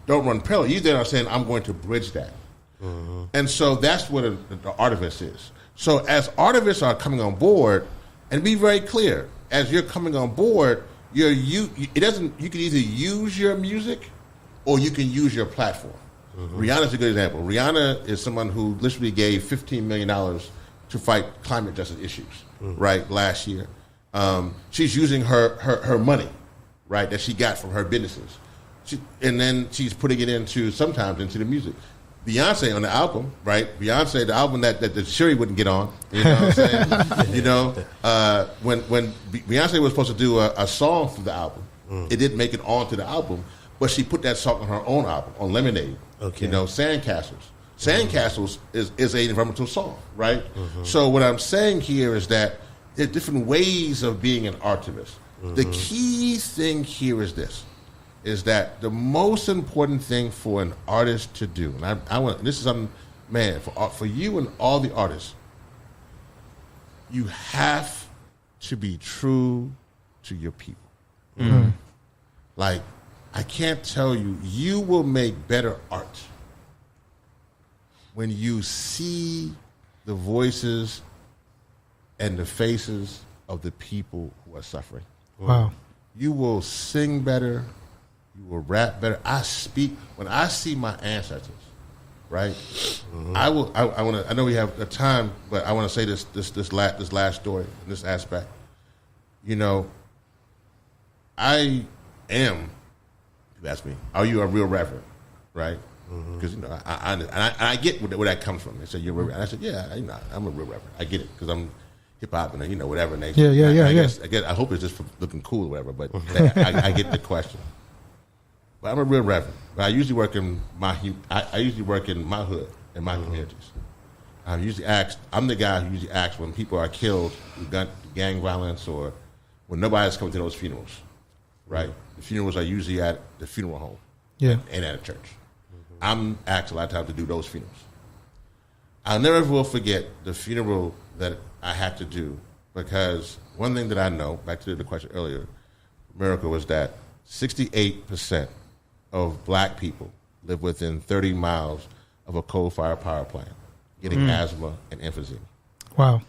don't run parallel. You then are saying, I'm going to bridge that. And so that's what the artivist is. So as artivists are coming on board, and be very clear, as you're coming on board, you can either use your music or you can use your platform. Rihanna's a good example. Rihanna is someone who literally gave $15 million to fight climate justice issues, right, last year. She's using her money, right, that she got from her businesses. And then she's putting it sometimes into the music. Beyonce on the album, right? Beyonce, the album that Sherry wouldn't get on. You know what I'm saying? You know, when Beyonce was supposed to do a song for the album, it didn't make it onto the album, but she put that song on her own album, on Lemonade. Okay. You know, Sandcastles. Sandcastles is an environmental song, right? So what I'm saying here is that there are different ways of being an artivist. The key thing here is this. Is that the most important thing for an artist to do? And I want this is something, man, for you and all the artists. You have to be true to your people. Like, I can't tell you, you will make better art when you see the voices and the faces of the people who are suffering. Wow. You will sing better. You will rap better. When I see my ancestors, right? I know we have a time, but I want to say this last story, this aspect. You know, I am. You ask me, are you a real reverend, right? Because you know, I get where that comes from. They say you're a real reverend. I said, yeah, I'm a real reverend. I get it because I'm hip hop and whatever. And I guess I hope it's just for looking cool or whatever. But I get the question. But I'm a real reverend. But I usually work in my hood, in my communities. I'm the guy who usually acts when people are killed through gang violence or when nobody's coming to those funerals, right? The funerals are usually at the funeral home and at a church. I'm asked a lot of times to do those funerals. I'll never will forget the funeral that I had to do because one thing that I know, back to the question earlier, Miracle, was that 68% of black people live within 30 miles of a coal-fired power plant, getting asthma and emphysema. Wow.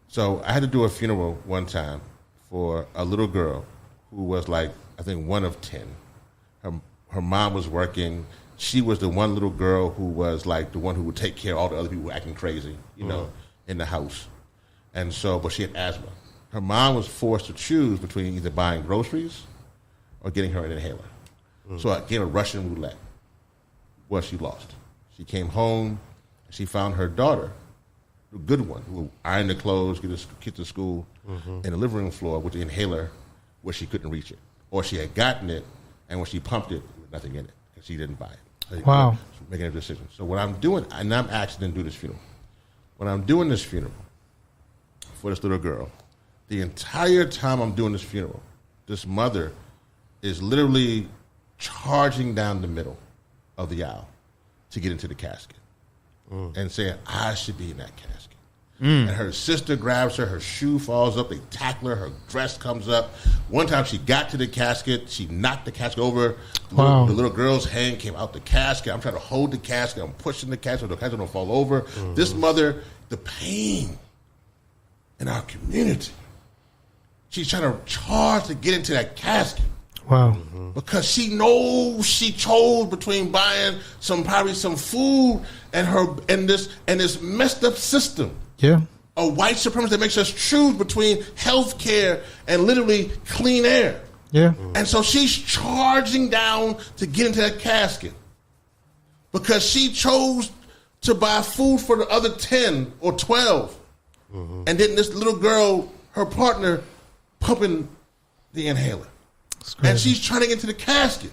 So I had to do a funeral one time for a little girl who was like, I think, one of 10. Her mom was working. She was the one little girl who was like the one who would take care of all the other people acting crazy, in the house. And so, but she had asthma. Her mom was forced to choose between either buying groceries or getting her an inhaler. So I gave her Russian roulette. Well, she lost. She came home, and she found her daughter, the good one, who ironed the clothes, get the kids to school, in the living room floor with the inhaler where she couldn't reach it. Or she had gotten it, and when she pumped it, there was nothing in it, because she didn't buy it. Wow. So making a decision. So what I'm doing, and I'm actually going to do this funeral. When I'm doing this funeral for this little girl, the entire time I'm doing this funeral, this mother is literally charging down the middle of the aisle to get into the casket and saying, I should be in that casket. And her sister grabs her shoe falls up, they tackle her dress comes up. One time she got to the casket, she knocked the casket over. Wow. The little girl's hand came out the casket. I'm trying to hold the casket, I'm pushing the casket so the casket don't fall over. This mother, the pain in our community, she's trying to charge to get into that casket. Wow. Because she knows she chose between buying probably some food and this messed up system. Yeah. A white supremacy that makes us choose between health care and literally clean air. Yeah. And so she's charging down to get into that casket because she chose to buy food for the other 10 or 12. and then this little girl, her partner, pumping the inhaler. And she's trying to get into the casket.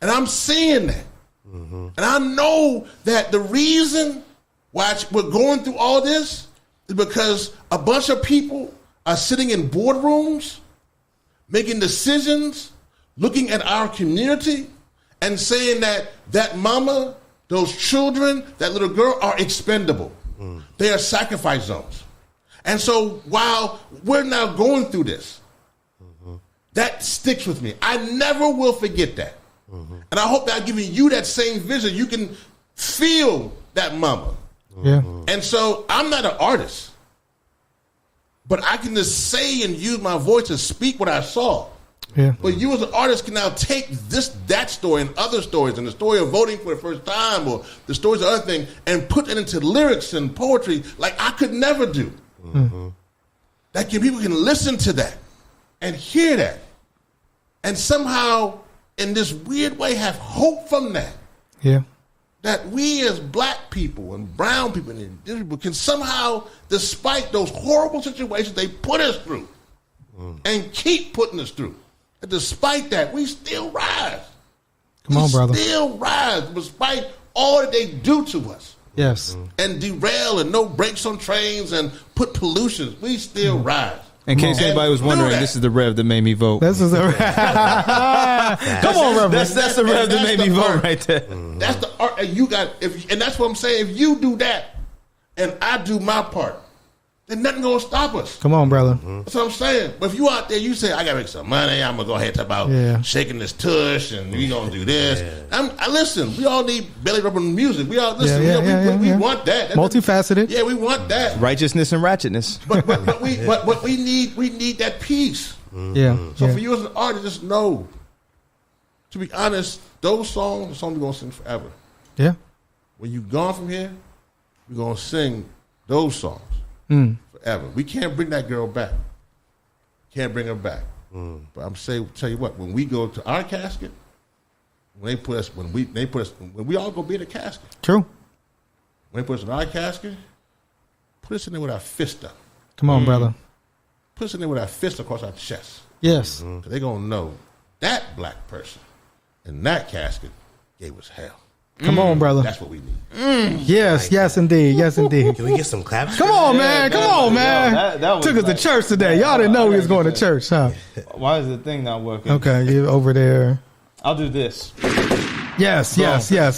And I'm seeing that. And I know that the reason why we're going through all this is because a bunch of people are sitting in boardrooms, making decisions, looking at our community, and saying that mama, those children, that little girl are expendable. They are sacrifice zones. And so while we're now going through this, that sticks with me. I never will forget that. And I hope that I've given you that same vision. You can feel that mama. Yeah. And so I'm not an artist, but I can just say and use my voice to speak what I saw. Yeah. But you as an artist can now take that story and other stories and the story of voting for the first time or the stories of other things and put it into lyrics and poetry like I could never do. That people can listen to that and hear that and somehow in this weird way have hope from that. Yeah. That we as black people and brown people and indigenous people can somehow, despite those horrible situations they put us through and keep putting us through, and despite that, we still rise. Come on, brother. We still rise despite all that they do to us. Yes. And derail and no brakes on trains and put pollutions. We still rise. In case anybody was wondering, this is the rev that made me vote. This is a come on, Reverend. That's the rev that made me vote right there. That's the art. And and that's what I'm saying. If you do that, and I do my part, then nothing gonna stop us. Come on, brother. That's what I'm saying. But if you out there, you say, I gotta make some money, I'm gonna go ahead and talk about shaking this tush, and we gonna do this. I listen, we all need belly rubbing music. We all listen. We want that. Multifaceted. Yeah, we want that. Righteousness and ratchetness. But we need that peace. So for you as an artist, just know, to be honest, those songs are songs we're gonna sing forever. Yeah. When you gone from here, we're gonna sing those songs. Forever. We can't bring that girl back. Can't bring her back. But I'm tell you what, when we go to our casket, when we all go be in a casket. True. When they put us in our casket, put us in there with our fist up. Come on, brother. Put us in there with our fist across our chest. Yes. Because they're gonna know that black person in that casket gave us hell. Come on, brother. That's what we need. Yes, indeed. Yes, indeed. Can we get some claps? Come on, man. Come on, man. That Took us to church today. Y'all didn't know we was going to church, huh? Why is the thing not working? Okay, you over there. I'll do this. Yes.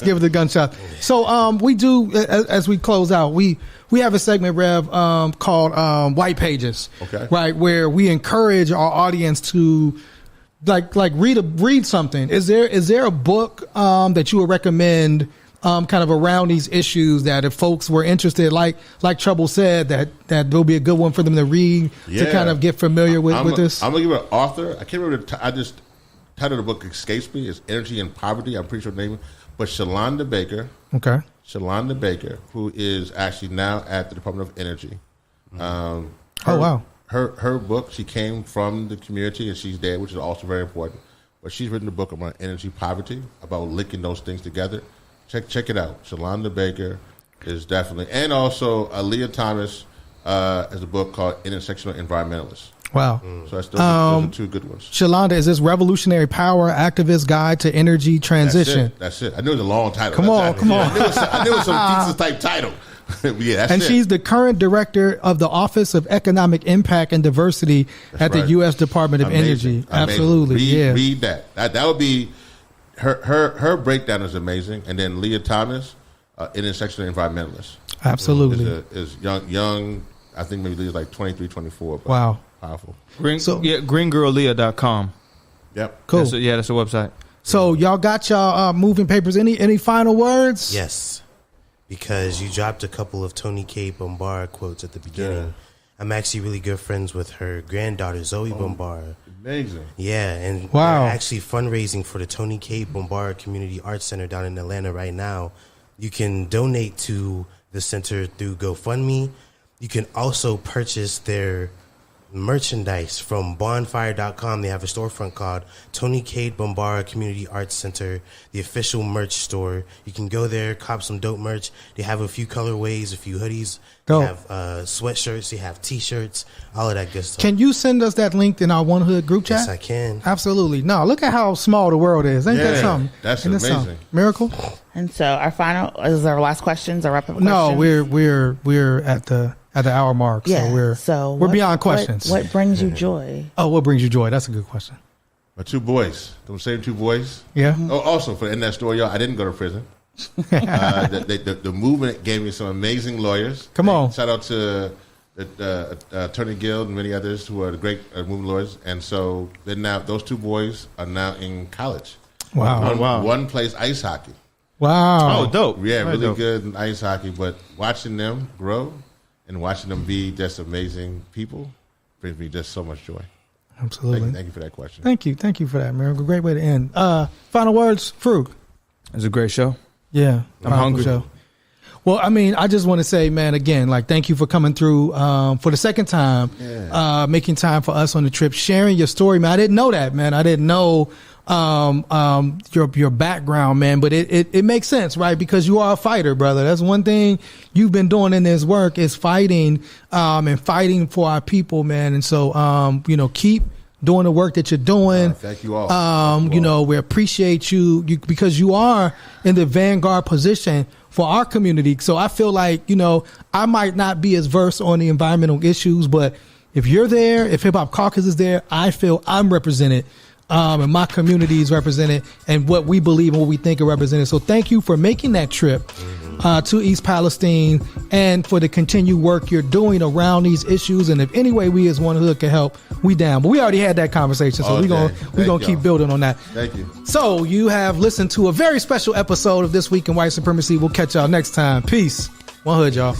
Give it a gunshot. So, we do as we close out. We have a segment, Rev, called White Pages. Okay. Right, where we encourage our audience to like read something. Is there a book that you would recommend kind of around these issues that if folks were interested, like Trouble said, that will be a good one for them to read to kind of get familiar with this? I'm gonna give it an author. I can't remember. I just title of the book escapes me. It's Energy and Poverty. I'm pretty sure the name, but Shalonda Baker. Okay. Shalonda Baker, who is actually now at the Department of Energy. Oh wow. Her book, she came from the community and she's there, which is also very important. But she's written a book about energy poverty, about linking those things together. Check it out. Shalonda Baker is definitely, and also Leah Thomas has a book called Intersectional Environmentalists. Wow. So those are two good ones. Shalonda, is this Revolutionary Power Activist Guide to Energy Transition? That's it. I knew it was a long title. Come on. I knew it was some thesis type title. And she's the current director of the Office of Economic Impact and Diversity at the U.S. Department of Energy. Absolutely, read that. That would be her breakdown is amazing. And then Leah Thomas, intersectional environmentalist. Absolutely, is young. I think maybe Leah's like 23, 24. But wow, powerful. Greengirlleah.com. Yep, cool. That's the website. So y'all got y'all moving papers. Any final words? Yes. Because you dropped a couple of Tony K. Bombard quotes at the beginning. Yeah. I'm actually really good friends with her granddaughter, Zoe Bombard. Amazing. Yeah, and wow. They're actually fundraising for the Tony K. Bombard Community Arts Center down in Atlanta right now. You can donate to the center through GoFundMe. You can also purchase their merchandise from bonfire.com. They have a storefront called Tony Cade Bombara Community Arts Center, the official merch store. You can go there, cop some dope merch. They have a few colorways, a few hoodies. They have sweatshirts, they have t-shirts, all of that good stuff. Can you send us that link in our One Hood group chat? Yes, I can. Absolutely. No, look at how small the world is. Ain't that something? That's Ain't that amazing. something? Miracle? And so our final is our last questions, our wrap-up questions? No, we're at the hour mark. Yeah. So we're beyond questions. What brings you joy? Oh, what brings you joy? That's a good question. My 2 boys. Those same 2 boys. Yeah. Oh, also, in that story, y'all, I didn't go to prison. The movement gave me some amazing lawyers. Come on. Shout out to the Attorney Guild and many others who are the great movement lawyers. And so those 2 boys are now in college. Wow. One plays ice hockey. Wow. Oh, dope. Yeah, Very really dope. good in ice hockey. But watching them grow and watching them be just amazing people brings me just so much joy. Absolutely. Thank you for that question. Thank you for that, Miracle. Great way to end. Final words, Frug. It was a great show. Yeah. I'm hungry. Show. Well, I mean, I just want to say, man, again, like, thank you for coming through for the second time, making time for us on the trip, sharing your story, man. I didn't know that, man. I didn't know your background, man, but it makes sense, right? Because you are a fighter, brother. That's one thing you've been doing in this work is fighting and fighting for our people, man. And so, keep doing the work that you're doing. Thank you all. We appreciate you because you are in the vanguard position for our community. So I feel like, I might not be as versed on the environmental issues, but if you're there, if Hip Hop Caucus is there, I feel I'm represented. And my community is represented and what we believe and what we think are represented. So thank you for making that trip to East Palestine and for the continued work you're doing around these issues. And if any way we as One Hood can help, we down. But we already had that conversation, so we're gonna keep building on that. Thank you. So you have listened to a very special episode of This Week in White Supremacy. We'll catch y'all next time. Peace. One Hood, y'all.